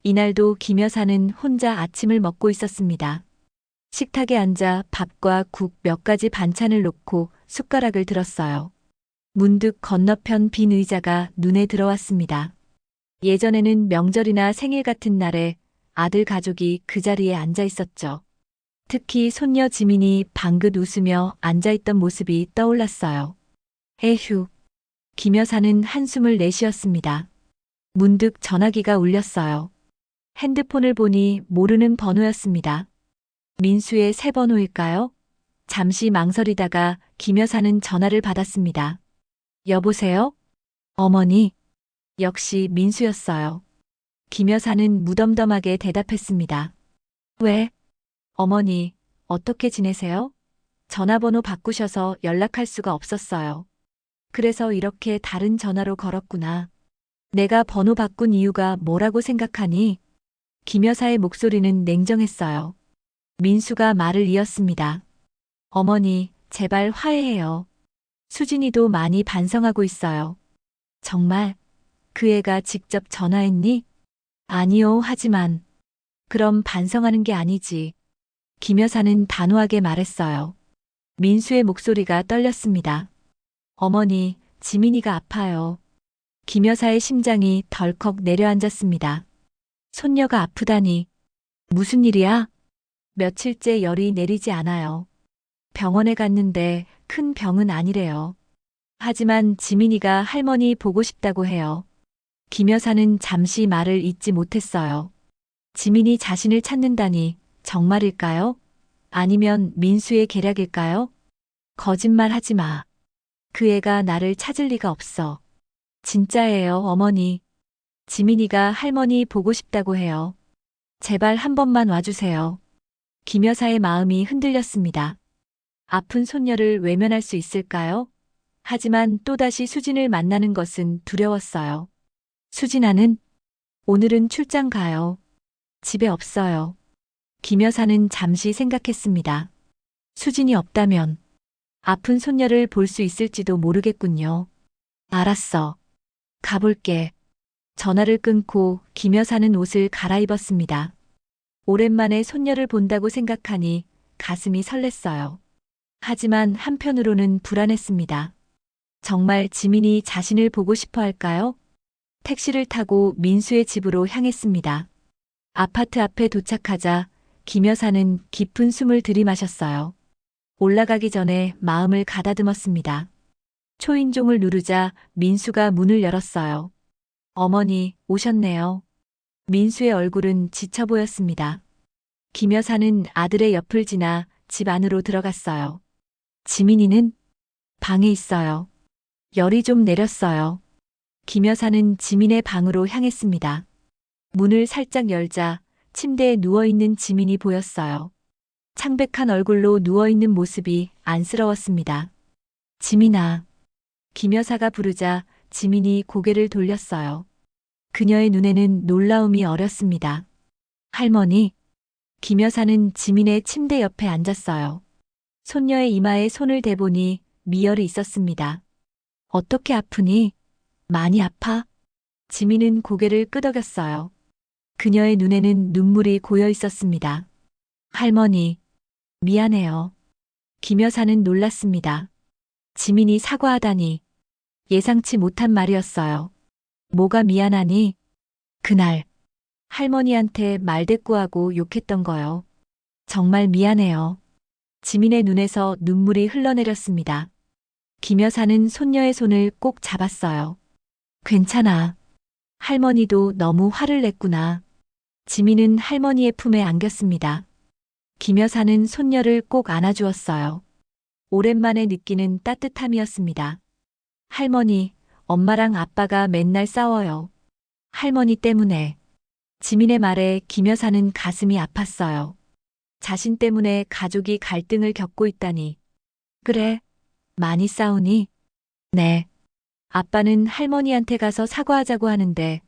이날도 김 여사는 혼자 아침을 먹고 있었습니다. 식탁에 앉아 밥과 국 몇 가지 반찬을 놓고 숟가락을 들었어요. 문득 건너편 빈 의자가 눈에 들어왔습니다. 예전에는 명절이나 생일 같은 날에 아들 가족이 그 자리에 앉아 있었죠. 특히 손녀 지민이 방긋 웃으며 앉아있던 모습이 떠올랐어요. 에휴. 김 여사는 한숨을 내쉬었습니다. 문득 전화기가 울렸어요. 핸드폰을 보니 모르는 번호였습니다. 민수의 새 번호일까요? 잠시 망설이다가 김 여사는 전화를 받았습니다. 여보세요? 어머니. 역시 민수였어요. 김 여사는 무덤덤하게 대답했습니다. 왜? 어머니, 어떻게 지내세요? 전화번호 바꾸셔서 연락할 수가 없었어요. 그래서 이렇게 다른 전화로 걸었구나. 내가 번호 바꾼 이유가 뭐라고 생각하니? 김 여사의 목소리는 냉정했어요. 민수가 말을 이었습니다. 어머니, 제발 화해해요. 수진이도 많이 반성하고 있어요. 정말? 그 애가 직접 전화했니? 아니요, 하지만. 그럼 반성하는 게 아니지. 김 여사는 단호하게 말했어요. 민수의 목소리가 떨렸습니다. 어머니, 지민이가 아파요. 김 여사의 심장이 덜컥 내려앉았습니다. 손녀가 아프다니. 무슨 일이야? 며칠째 열이 내리지 않아요. 병원에 갔는데 큰 병은 아니래요. 하지만 지민이가 할머니 보고 싶다고 해요. 김 여사는 잠시 말을 잇지 못했어요. 지민이 자신을 찾는다니 정말일까요? 아니면 민수의 계략일까요? 거짓말 하지 마. 그 애가 나를 찾을 리가 없어. 진짜예요, 어머니. 지민이가 할머니 보고 싶다고 해요. 제발 한 번만 와주세요. 김 여사의 마음이 흔들렸습니다. 아픈 손녀를 외면할 수 있을까요? 하지만 또다시 수진을 만나는 것은 두려웠어요. 수진아는 오늘은 출장 가요. 집에 없어요. 김 여사는 잠시 생각했습니다. 수진이 없다면 아픈 손녀를 볼 수 있을지도 모르겠군요. 알았어. 가볼게. 전화를 끊고 김 여사는 옷을 갈아입었습니다. 오랜만에 손녀를 본다고 생각하니 가슴이 설렜어요. 하지만 한편으로는 불안했습니다. 정말 지민이 자신을 보고 싶어 할까요? 택시를 타고 민수의 집으로 향했습니다. 아파트 앞에 도착하자 김 여사는 깊은 숨을 들이마셨어요. 올라가기 전에 마음을 가다듬었습니다. 초인종을 누르자 민수가 문을 열었어요. 어머니, 오셨네요. 민수의 얼굴은 지쳐 보였습니다. 김 여사는 아들의 옆을 지나 집 안으로 들어갔어요. 지민이는 방에 있어요. 열이 좀 내렸어요. 김 여사는 지민의 방으로 향했습니다. 문을 살짝 열자 침대에 누워있는 지민이 보였어요. 창백한 얼굴로 누워있는 모습이 안쓰러웠습니다. 지민아. 김 여사가 부르자 지민이 고개를 돌렸어요. 그녀의 눈에는 놀라움이 어렸습니다. 할머니. 김 여사는 지민의 침대 옆에 앉았어요. 손녀의 이마에 손을 대보니 미열이 있었습니다. 어떻게 아프니? 많이 아파? 지민은 고개를 끄덕였어요. 그녀의 눈에는 눈물이 고여 있었습니다. 할머니, 미안해요. 김 여사는 놀랐습니다. 지민이 사과하다니 예상치 못한 말이었어요. 뭐가 미안하니? 그날 할머니한테 말대꾸하고 욕했던 거요. 정말 미안해요. 지민의 눈에서 눈물이 흘러내렸습니다. 김 여사는 손녀의 손을 꼭 잡았어요. 괜찮아. 할머니도 너무 화를 냈구나. 지민은 할머니의 품에 안겼습니다. 김 여사는 손녀를 꼭 안아주었어요. 오랜만에 느끼는 따뜻함이었습니다. 할머니, 엄마랑 아빠가 맨날 싸워요. 할머니 때문에. 지민의 말에 김 여사는 가슴이 아팠어요. 자신 때문에 가족이 갈등을 겪고 있다니. 그래, 많이 싸우니? 네. 아빠는 할머니한테 가서 사과하자고 하는데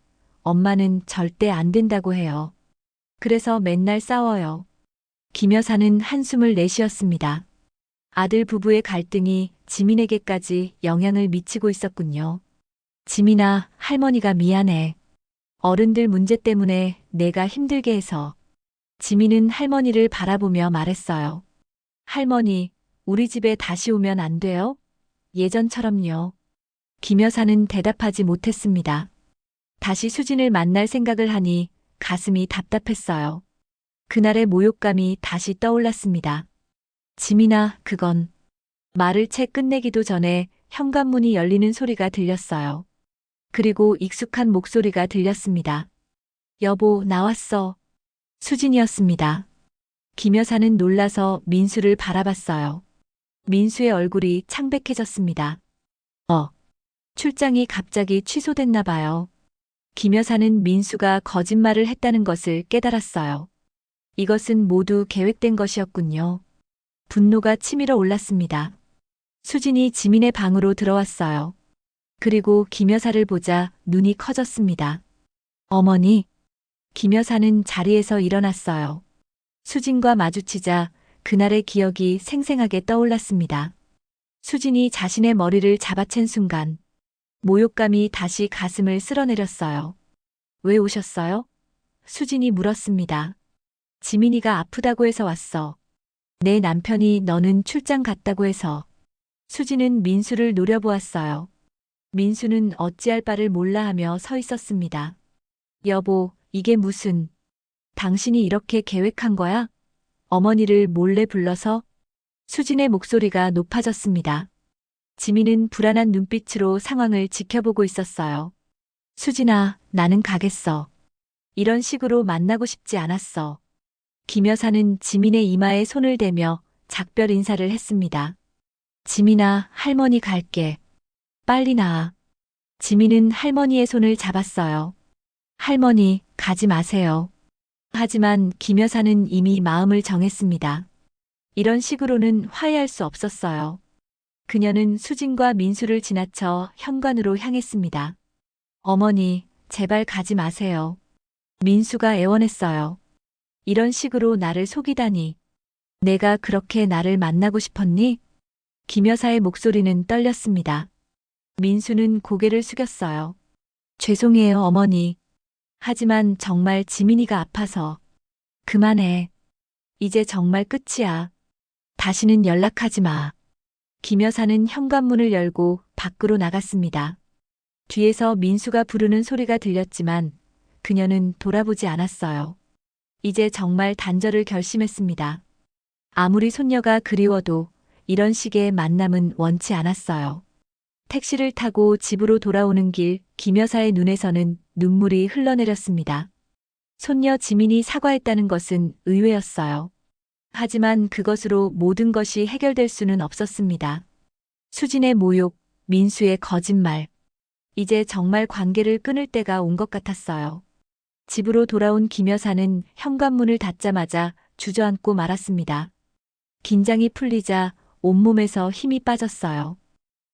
엄마는 절대 안 된다고 해요. 그래서 맨날 싸워요. 김 여사는 한숨을 내쉬었습니다. 아들 부부의 갈등이 지민에게까지 영향을 미치고 있었군요. 지민아, 할머니가 미안해. 어른들 문제 때문에 내가 힘들게 해서. 지민은 할머니를 바라보며 말했어요. 할머니, 우리 집에 다시 오면 안 돼요? 예전처럼요. 김 여사는 대답하지 못했습니다. 다시 수진을 만날 생각을 하니 가슴이 답답했어요. 그날의 모욕감이 다시 떠올랐습니다. 지민아, 그건. 말을 채 끝내기도 전에 현관문이 열리는 소리가 들렸어요. 그리고 익숙한 목소리가 들렸습니다. 여보, 나왔어. 수진이었습니다. 김 여사는 놀라서 민수를 바라봤어요. 민수의 얼굴이 창백해졌습니다. 출장이 갑자기 취소됐나 봐요. 김 여사는 민수가 거짓말을 했다는 것을 깨달았어요. 이것은 모두 계획된 것이었군요. 분노가 치밀어 올랐습니다. 수진이 지민의 방으로 들어왔어요. 그리고 김 여사를 보자 눈이 커졌습니다. 어머니. 김 여사는 자리에서 일어났어요. 수진과 마주치자 그날의 기억이 생생하게 떠올랐습니다. 수진이 자신의 머리를 잡아챈 순간 모욕감이 다시 가슴을 쓸어내렸어요. 왜 오셨어요? 수진이 물었습니다. 지민이가 아프다고 해서 왔어. 내 남편이 너는 출장 갔다고 해서. 수진은 민수를 노려보았어요. 민수는 어찌할 바를 몰라 하며 서 있었습니다. 여보, 이게 무슨. 당신이 이렇게 계획한 거야? 어머니를 몰래 불러서? 수진의 목소리가 높아졌습니다. 지민은 불안한 눈빛으로 상황을 지켜보고 있었어요. 수진아, 나는 가겠어. 이런 식으로 만나고 싶지 않았어. 김 여사는 지민의 이마에 손을 대며 작별 인사를 했습니다. 지민아, 할머니 갈게. 빨리 나아. 지민은 할머니의 손을 잡았어요. 할머니, 가지 마세요. 하지만 김 여사는 이미 마음을 정했습니다. 이런 식으로는 화해할 수 없었어요. 그녀는 수진과 민수를 지나쳐 현관으로 향했습니다. 어머니, 제발 가지 마세요. 민수가 애원했어요. 이런 식으로 나를 속이다니. 내가 그렇게 나를 만나고 싶었니? 김 여사의 목소리는 떨렸습니다. 민수는 고개를 숙였어요. 죄송해요, 어머니. 하지만 정말 지민이가 아파서. 그만해. 이제 정말 끝이야. 다시는 연락하지 마. 김 여사는 현관문을 열고 밖으로 나갔습니다. 뒤에서 민수가 부르는 소리가 들렸지만 그녀는 돌아보지 않았어요. 이제 정말 단절을 결심했습니다. 아무리 손녀가 그리워도 이런 식의 만남은 원치 않았어요. 택시를 타고 집으로 돌아오는 길 김 여사의 눈에서는 눈물이 흘러내렸습니다. 손녀 지민이 사과했다는 것은 의외였어요. 하지만 그것으로 모든 것이 해결될 수는 없었습니다. 수진의 모욕, 민수의 거짓말. 이제 정말 관계를 끊을 때가 온 것 같았어요. 집으로 돌아온 김 여사는 현관문을 닫자마자 주저앉고 말았습니다. 긴장이 풀리자 온몸에서 힘이 빠졌어요.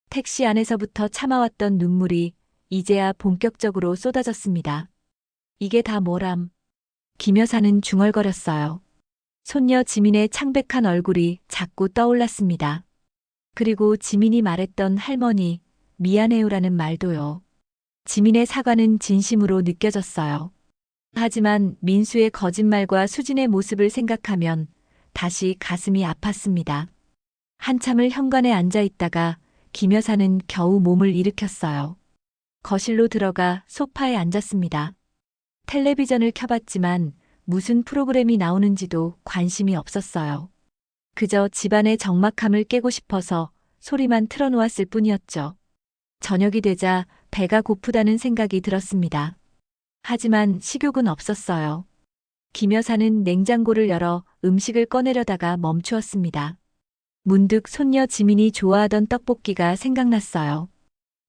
택시 안에서부터 참아왔던 눈물이 이제야 본격적으로 쏟아졌습니다. 이게 다 뭐람. 김 여사는 중얼거렸어요. 손녀 지민의 창백한 얼굴이 자꾸 떠올랐습니다. 그리고 지민이 말했던 할머니, 미안해요라는 말도요. 지민의 사과는 진심으로 느껴졌어요. 하지만 민수의 거짓말과 수진의 모습을 생각하면 다시 가슴이 아팠습니다. 한참을 현관에 앉아 있다가 김 여사는 겨우 몸을 일으켰어요. 거실로 들어가 소파에 앉았습니다. 텔레비전을 켜봤지만 무슨 프로그램이 나오는지도 관심이 없었어요. 그저 집안의 적막함을 깨고 싶어서 소리만 틀어놓았을 뿐이었죠. 저녁이 되자 배가 고프다는 생각이 들었습니다. 하지만 식욕은 없었어요. 김 여사는 냉장고를 열어 음식을 꺼내려다가 멈추었습니다. 문득 손녀 지민이 좋아하던 떡볶이가 생각났어요.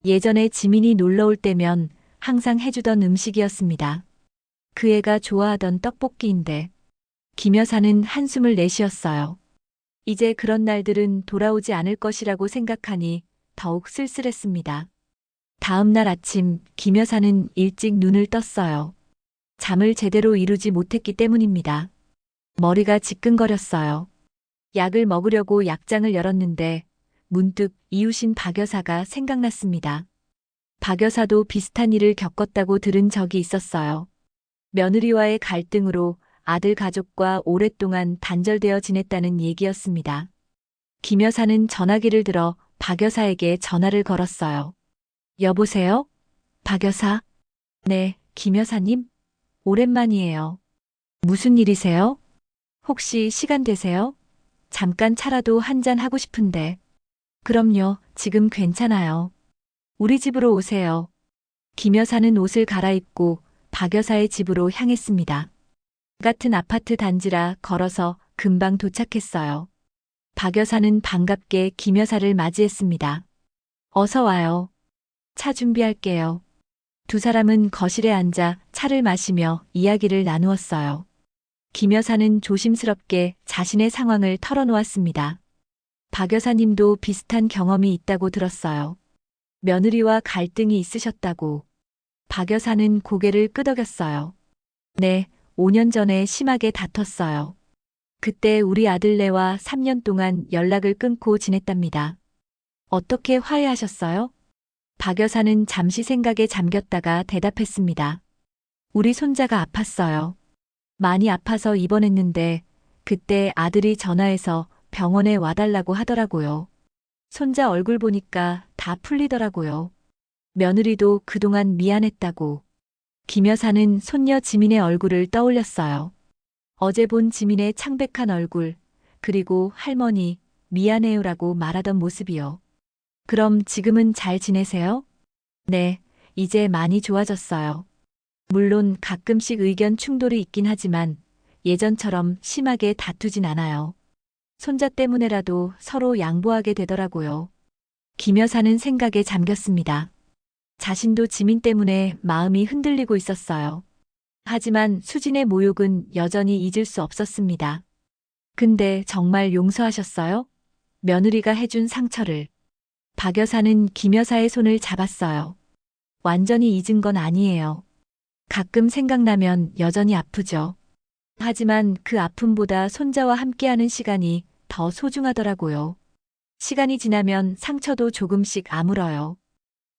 예전에 지민이 놀러 올 때면 항상 해주던 음식이었습니다. 그 애가 좋아하던 떡볶이인데 김 여사는 한숨을 내쉬었어요. 이제 그런 날들은 돌아오지 않을 것이라고 생각하니 더욱 쓸쓸했습니다. 다음 날 아침 김 여사는 일찍 눈을 떴어요. 잠을 제대로 이루지 못했기 때문입니다. 머리가 지끈거렸어요. 약을 먹으려고 약장을 열었는데 문득 이웃인 박 여사가 생각났습니다. 박 여사도 비슷한 일을 겪었다고 들은 적이 있었어요. 며느리와의 갈등으로 아들 가족과 오랫동안 단절되어 지냈다는 얘기였습니다. 김 여사는 전화기를 들어 박 여사에게 전화를 걸었어요. 여보세요? 박 여사? 네, 김 여사님? 오랜만이에요. 무슨 일이세요? 혹시 시간 되세요? 잠깐 차라도 한잔 하고 싶은데. 그럼요, 지금 괜찮아요. 우리 집으로 오세요. 김 여사는 옷을 갈아입고 박 여사의 집으로 향했습니다. 같은 아파트 단지라 걸어서 금방 도착했어요. 박 여사는 반갑게 김 여사를 맞이했습니다. 어서 와요. 차 준비할게요. 두 사람은 거실에 앉아 차를 마시며 이야기를 나누었어요. 김 여사는 조심스럽게 자신의 상황을 털어놓았습니다. 박 여사님도 비슷한 경험이 있다고 들었어요. 며느리와 갈등이 있으셨다고. 박 여사는 고개를 끄덕였어요. 네, 5년 전에 심하게 다퉜어요. 그때 우리 아들네와 3년 동안 연락을 끊고 지냈답니다. 어떻게 화해하셨어요? 박 여사는 잠시 생각에 잠겼다가 대답했습니다. 우리 손자가 아팠어요. 많이 아파서 입원했는데 그때 아들이 전화해서 병원에 와달라고 하더라고요. 손자 얼굴 보니까 다 풀리더라고요. 며느리도 그동안 미안했다고. 김 여사는 손녀 지민의 얼굴을 떠올렸어요. 어제 본 지민의 창백한 얼굴, 그리고 할머니, 미안해요라고 말하던 모습이요. 그럼 지금은 잘 지내세요? 네, 이제 많이 좋아졌어요. 물론 가끔씩 의견 충돌이 있긴 하지만 예전처럼 심하게 다투진 않아요. 손자 때문에라도 서로 양보하게 되더라고요. 김 여사는 생각에 잠겼습니다. 자신도 지민 때문에 마음이 흔들리고 있었어요. 하지만 수진의 모욕은 여전히 잊을 수 없었습니다. 근데 정말 용서하셨어요? 며느리가 해준 상처를. 박 여사는 김 여사의 손을 잡았어요. 완전히 잊은 건 아니에요. 가끔 생각나면 여전히 아프죠. 하지만 그 아픔보다 손자와 함께하는 시간이 더 소중하더라고요. 시간이 지나면 상처도 조금씩 아물어요.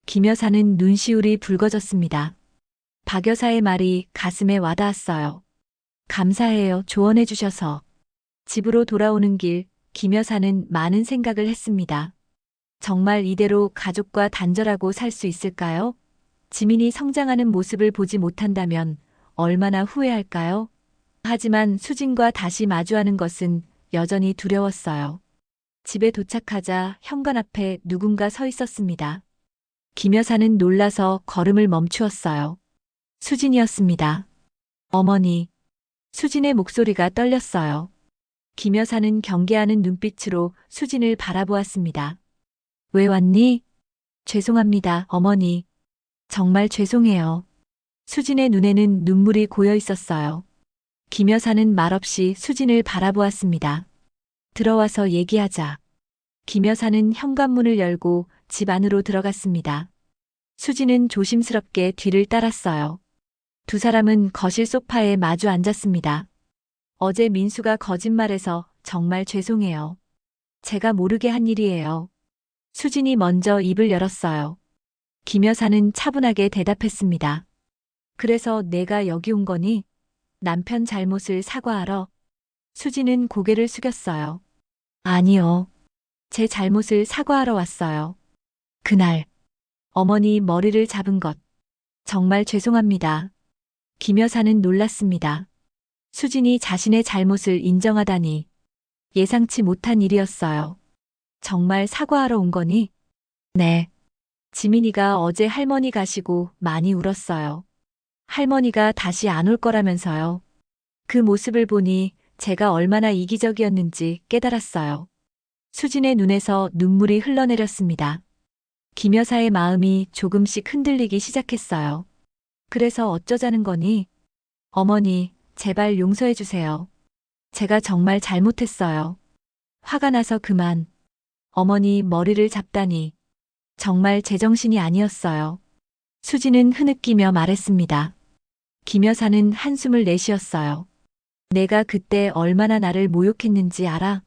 김 여사는 눈시울이 붉어졌습니다. 박 여사의 말이 가슴에 와닿았어요. 감사해요, 조언해 주셔서. 집으로 돌아오는 길, 김 여사는 많은 생각을 했습니다. 정말 이대로 가족과 단절하고 살 수 있을까요? 지민이 성장하는 모습을 보지 못한다면 얼마나 후회할까요? 하지만 수진과 다시 마주하는 것은 여전히 두려웠어요. 집에 도착하자 현관 앞에 누군가 서 있었습니다. 김 여사는 놀라서 걸음을 멈추었어요. 수진이었습니다. 어머니. 수진의 목소리가 떨렸어요. 김 여사는 경계하는 눈빛으로 수진을 바라보았습니다. 왜 왔니? 죄송합니다, 어머니. 정말 죄송해요. 수진의 눈에는 눈물이 고여 있었어요. 김 여사는 말없이 수진을 바라보았습니다. 들어와서 얘기하자. 김 여사는 현관문을 열고 집 안으로 들어갔습니다. 수진은 조심스럽게 뒤를 따랐어요. 두 사람은 거실 소파에 마주 앉았습니다. 어제 민수가 거짓말해서 정말 죄송해요. 제가 모르게 한 일이에요. 수진이 먼저 입을 열었어요. 김 여사는 차분하게 대답했습니다. 그래서 내가 여기 온 거니? 남편 잘못을 사과하러? 수진은 고개를 숙였어요. 아니요. 제 잘못을 사과하러 왔어요. 그날 어머니 머리를 잡은 것 정말 죄송합니다. 김 여사는 놀랐습니다. 수진이 자신의 잘못을 인정하다니 예상치 못한 일이었어요. 정말 사과하러 온 거니? 네. 지민이가 어제 할머니 가시고 많이 울었어요. 할머니가 다시 안 올 거라면서요. 그 모습을 보니 제가 얼마나 이기적이었는지 깨달았어요. 수진의 눈에서 눈물이 흘러내렸습니다. 김 여사의 마음이 조금씩 흔들리기 시작했어요. 그래서 어쩌자는 거니? 어머니, 제발 용서해 주세요. 제가 정말 잘못했어요. 화가 나서 그만. 어머니 머리를 잡다니. 정말 제정신이 아니었어요. 수진은 흐느끼며 말했습니다. 김 여사는 한숨을 내쉬었어요. 내가 그때 얼마나 나를 모욕했는지 알아?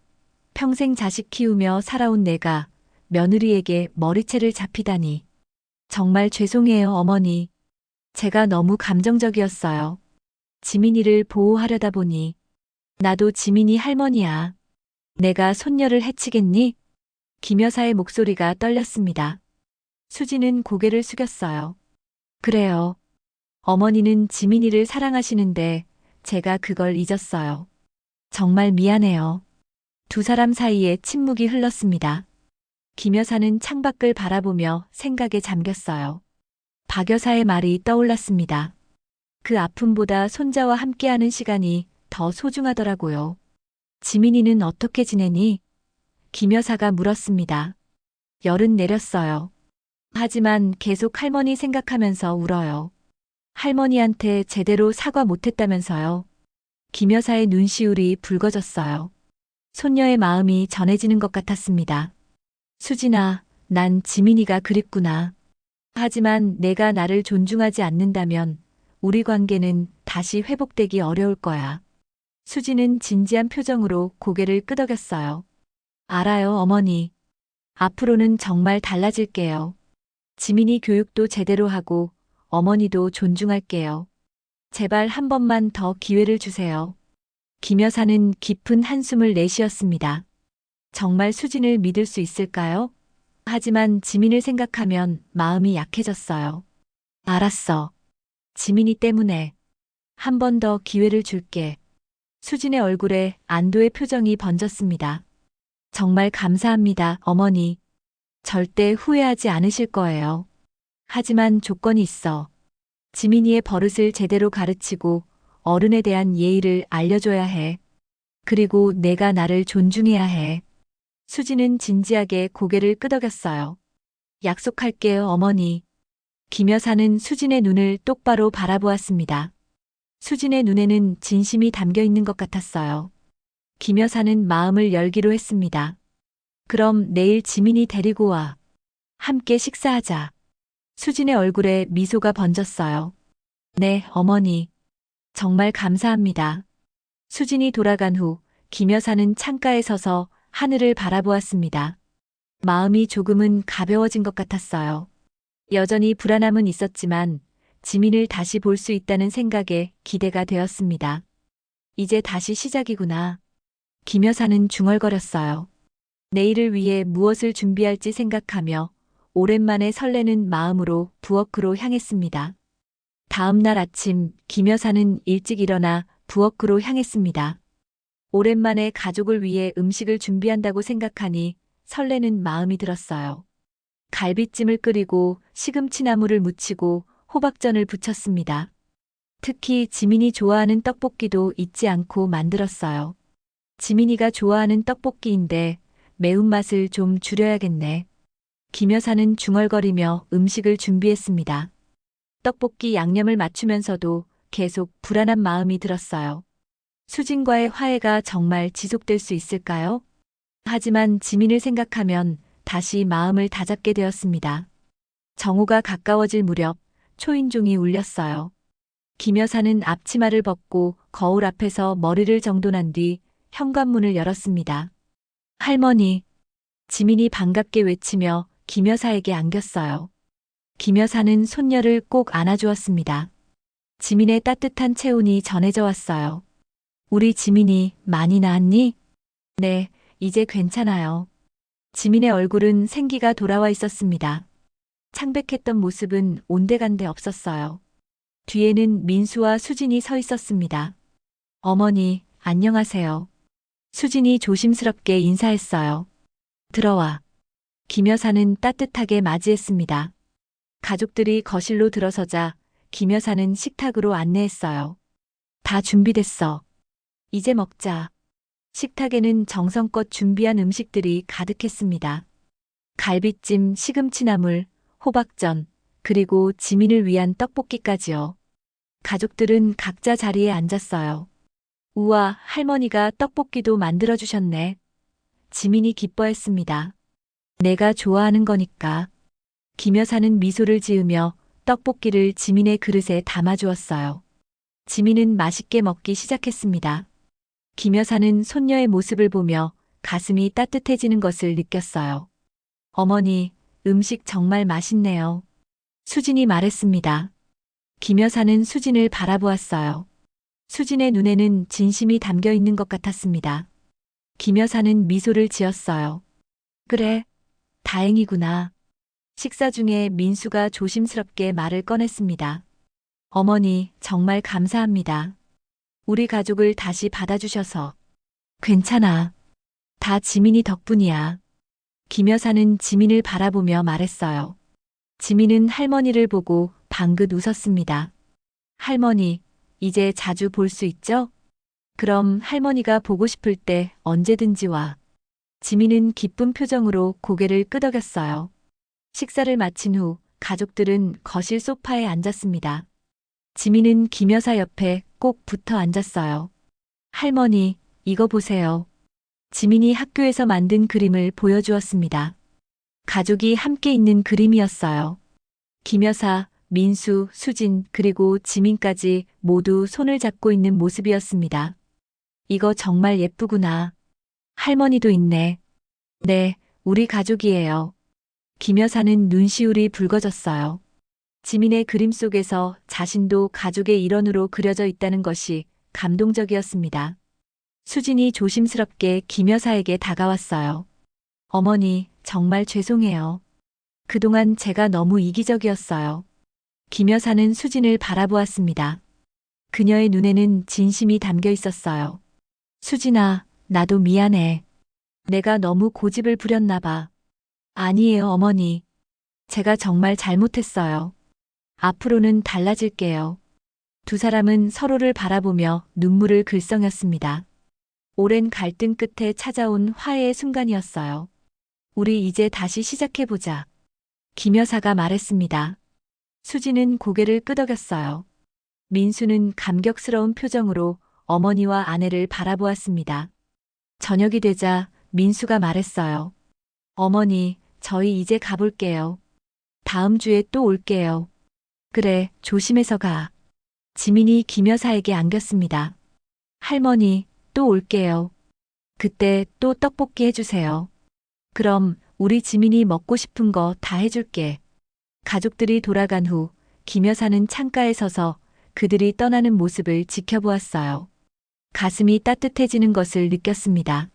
평생 자식 키우며 살아온 내가 며느리에게 머리채를 잡히다니. 정말 죄송해요, 어머니. 제가 너무 감정적이었어요. 지민이를 보호하려다 보니. 나도 지민이 할머니야. 내가 손녀를 해치겠니? 김 여사의 목소리가 떨렸습니다. 수진은 고개를 숙였어요. 그래요. 어머니는 지민이를 사랑하시는데 제가 그걸 잊었어요. 정말 미안해요. 두 사람 사이에 침묵이 흘렀습니다. 김 여사는 창밖을 바라보며 생각에 잠겼어요. 박 여사의 말이 떠올랐습니다. 그 아픔보다 손자와 함께하는 시간이 더 소중하더라고요. 지민이는 어떻게 지내니? 김 여사가 물었습니다. 열은 내렸어요. 하지만 계속 할머니 생각하면서 울어요. 할머니한테 제대로 사과 못했다면서요. 김 여사의 눈시울이 붉어졌어요. 손녀의 마음이 전해지는 것 같았습니다. 수진아, 난 지민이가 그립구나. 하지만 내가 나를 존중하지 않는다면 우리 관계는 다시 회복되기 어려울 거야. 수진은 진지한 표정으로 고개를 끄덕였어요. 알아요, 어머니. 앞으로는 정말 달라질게요. 지민이 교육도 제대로 하고 어머니도 존중할게요. 제발 한 번만 더 기회를 주세요. 김 여사는 깊은 한숨을 내쉬었습니다. 정말 수진을 믿을 수 있을까요? 하지만 지민을 생각하면 마음이 약해졌어요. 알았어. 지민이 때문에 한 번 더 기회를 줄게. 수진의 얼굴에 안도의 표정이 번졌습니다. 정말 감사합니다, 어머니. 절대 후회하지 않으실 거예요. 하지만 조건이 있어. 지민이의 버릇을 제대로 가르치고 어른에 대한 예의를 알려줘야 해. 그리고 내가 나를 존중해야 해. 수진은 진지하게 고개를 끄덕였어요. 약속할게요, 어머니. 김 여사는 수진의 눈을 똑바로 바라보았습니다. 수진의 눈에는 진심이 담겨 있는 것 같았어요. 김 여사는 마음을 열기로 했습니다. 그럼 내일 지민이 데리고 와. 함께 식사하자. 수진의 얼굴에 미소가 번졌어요. 네, 어머니. 정말 감사합니다. 수진이 돌아간 후 김 여사는 창가에 서서 하늘을 바라보았습니다. 마음이 조금은 가벼워진 것 같았어요. 여전히 불안함은 있었지만 지민을 다시 볼 수 있다는 생각에 기대가 되었습니다. 이제 다시 시작이구나. 김 여사는 중얼거렸어요. 내일을 위해 무엇을 준비할지 생각하며 오랜만에 설레는 마음으로 부엌으로 향했습니다. 다음 날 아침 김 여사는 일찍 일어나 부엌으로 향했습니다. 오랜만에 가족을 위해 음식을 준비한다고 생각하니 설레는 마음이 들었어요. 갈비찜을 끓이고 시금치나물을 무치고 호박전을 부쳤습니다. 특히 지민이 좋아하는 떡볶이도 잊지 않고 만들었어요. 지민이가 좋아하는 떡볶이인데 매운맛을 좀 줄여야겠네. 김 여사는 중얼거리며 음식을 준비했습니다. 떡볶이 양념을 맞추면서도 계속 불안한 마음이 들었어요. 수진과의 화해가 정말 지속될 수 있을까요? 하지만 지민을 생각하면 다시 마음을 다잡게 되었습니다. 정오가 가까워질 무렵 초인종이 울렸어요. 김 여사는 앞치마를 벗고 거울 앞에서 머리를 정돈한 뒤 현관문을 열었습니다. 할머니, 지민이 반갑게 외치며 김 여사에게 안겼어요. 김 여사는 손녀를 꼭 안아주었습니다. 지민의 따뜻한 체온이 전해져 왔어요. 우리 지민이 많이 나았니? 네, 이제 괜찮아요. 지민의 얼굴은 생기가 돌아와 있었습니다. 창백했던 모습은 온데간데 없었어요. 뒤에는 민수와 수진이 서 있었습니다. 어머니, 안녕하세요. 수진이 조심스럽게 인사했어요. 들어와. 김 여사는 따뜻하게 맞이했습니다. 가족들이 거실로 들어서자 김 여사는 식탁으로 안내했어요. 다 준비됐어. 이제 먹자. 식탁에는 정성껏 준비한 음식들이 가득했습니다. 갈비찜, 시금치나물, 호박전, 그리고 지민을 위한 떡볶이까지요. 가족들은 각자 자리에 앉았어요. 우와, 할머니가 떡볶이도 만들어주셨네. 지민이 기뻐했습니다. 내가 좋아하는 거니까. 김 여사는 미소를 지으며 떡볶이를 지민의 그릇에 담아주었어요. 지민은 맛있게 먹기 시작했습니다. 김 여사는 손녀의 모습을 보며 가슴이 따뜻해지는 것을 느꼈어요. 어머니, 음식 정말 맛있네요. 수진이 말했습니다. 김 여사는 수진을 바라보았어요. 수진의 눈에는 진심이 담겨 있는 것 같았습니다. 김 여사는 미소를 지었어요. 그래, 다행이구나. 식사 중에 민수가 조심스럽게 말을 꺼냈습니다. 어머니, 정말 감사합니다. 우리 가족을 다시 받아주셔서. 괜찮아. 다 지민이 덕분이야. 김 여사는 지민을 바라보며 말했어요. 지민은 할머니를 보고 방긋 웃었습니다. 할머니, 이제 자주 볼 수 있죠? 그럼 할머니가 보고 싶을 때 언제든지 와. 지민은 기쁜 표정으로 고개를 끄덕였어요. 식사를 마친 후 가족들은 거실 소파에 앉았습니다. 지민은 김 여사 옆에 꼭 붙어 앉았어요. 할머니, 이거 보세요. 지민이 학교에서 만든 그림을 보여주었습니다. 가족이 함께 있는 그림이었어요. 김 여사, 민수, 수진, 그리고 지민까지 모두 손을 잡고 있는 모습이었습니다. 이거 정말 예쁘구나. 할머니도 있네. 네, 우리 가족이에요. 김 여사는 눈시울이 붉어졌어요. 지민의 그림 속에서 자신도 가족의 일원으로 그려져 있다는 것이 감동적이었습니다. 수진이 조심스럽게 김 여사에게 다가왔어요. 어머니, 정말 죄송해요. 그동안 제가 너무 이기적이었어요. 김 여사는 수진을 바라보았습니다. 그녀의 눈에는 진심이 담겨 있었어요. 수진아, 나도 미안해. 내가 너무 고집을 부렸나 봐. 아니에요, 어머니. 제가 정말 잘못했어요. 앞으로는 달라질게요. 두 사람은 서로를 바라보며 눈물을 글썽였습니다. 오랜 갈등 끝에 찾아온 화해의 순간이었어요. 우리 이제 다시 시작해보자. 김 여사가 말했습니다. 수지는 고개를 끄덕였어요. 민수는 감격스러운 표정으로 어머니와 아내를 바라보았습니다. 저녁이 되자 민수가 말했어요. 어머니, 저희 이제 가볼게요. 다음 주에 또 올게요. 그래, 조심해서 가. 지민이 김 여사에게 안겼습니다. 할머니, 또 올게요. 그때 또 떡볶이 해주세요. 그럼 우리 지민이 먹고 싶은 거 다 해줄게. 가족들이 돌아간 후 김 여사는 창가에 서서 그들이 떠나는 모습을 지켜보았어요. 가슴이 따뜻해지는 것을 느꼈습니다.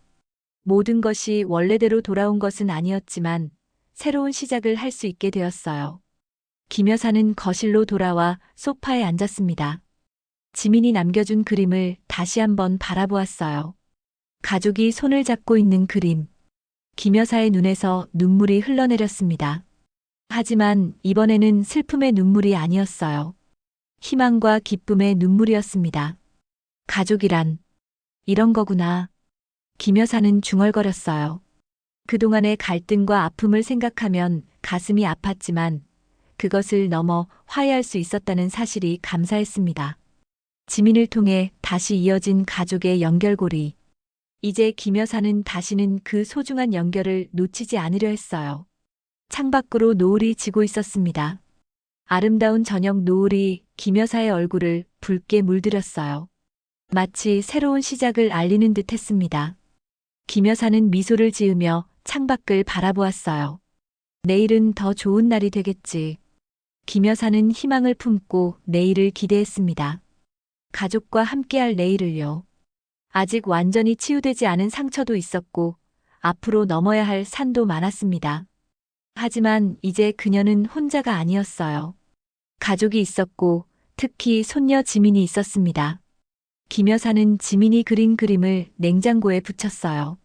모든 것이 원래대로 돌아온 것은 아니었지만 새로운 시작을 할 수 있게 되었어요. 김 여사는 거실로 돌아와 소파에 앉았습니다. 지민이 남겨준 그림을 다시 한번 바라보았어요. 가족이 손을 잡고 있는 그림. 김 여사의 눈에서 눈물이 흘러내렸습니다. 하지만 이번에는 슬픔의 눈물이 아니었어요. 희망과 기쁨의 눈물이었습니다. 가족이란 이런 거구나. 김 여사는 중얼거렸어요. 그동안의 갈등과 아픔을 생각하면 가슴이 아팠지만 그것을 넘어 화해할 수 있었다는 사실이 감사했습니다. 지민을 통해 다시 이어진 가족의 연결고리. 이제 김 여사는 다시는 그 소중한 연결을 놓치지 않으려 했어요. 창밖으로 노을이 지고 있었습니다. 아름다운 저녁 노을이 김 여사의 얼굴을 붉게 물들였어요. 마치 새로운 시작을 알리는 듯 했습니다. 김 여사는 미소를 지으며 창밖을 바라보았어요. 내일은 더 좋은 날이 되겠지. 김 여사는 희망을 품고 내일을 기대했습니다. 가족과 함께할 내일을요. 아직 완전히 치유되지 않은 상처도 있었고 앞으로 넘어야 할 산도 많았습니다. 하지만 이제 그녀는 혼자가 아니었어요. 가족이 있었고 특히 손녀 지민이 있었습니다. 김 여사는 지민이 그린 그림을 냉장고에 붙였어요.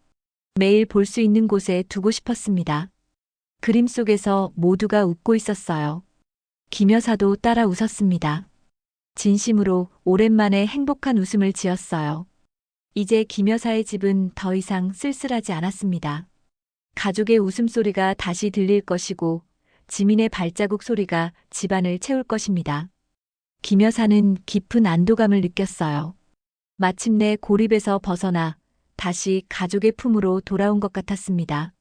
매일 볼 수 있는 곳에 두고 싶었습니다. 그림 속에서 모두가 웃고 있었어요. 김 여사도 따라 웃었습니다. 진심으로 오랜만에 행복한 웃음을 지었어요. 이제 김 여사의 집은 더 이상 쓸쓸하지 않았습니다. 가족의 웃음소리가 다시 들릴 것이고 지민의 발자국 소리가 집안을 채울 것입니다. 김 여사는 깊은 안도감을 느꼈어요. 마침내 고립에서 벗어나 다시 가족의 품으로 돌아온 것 같았습니다.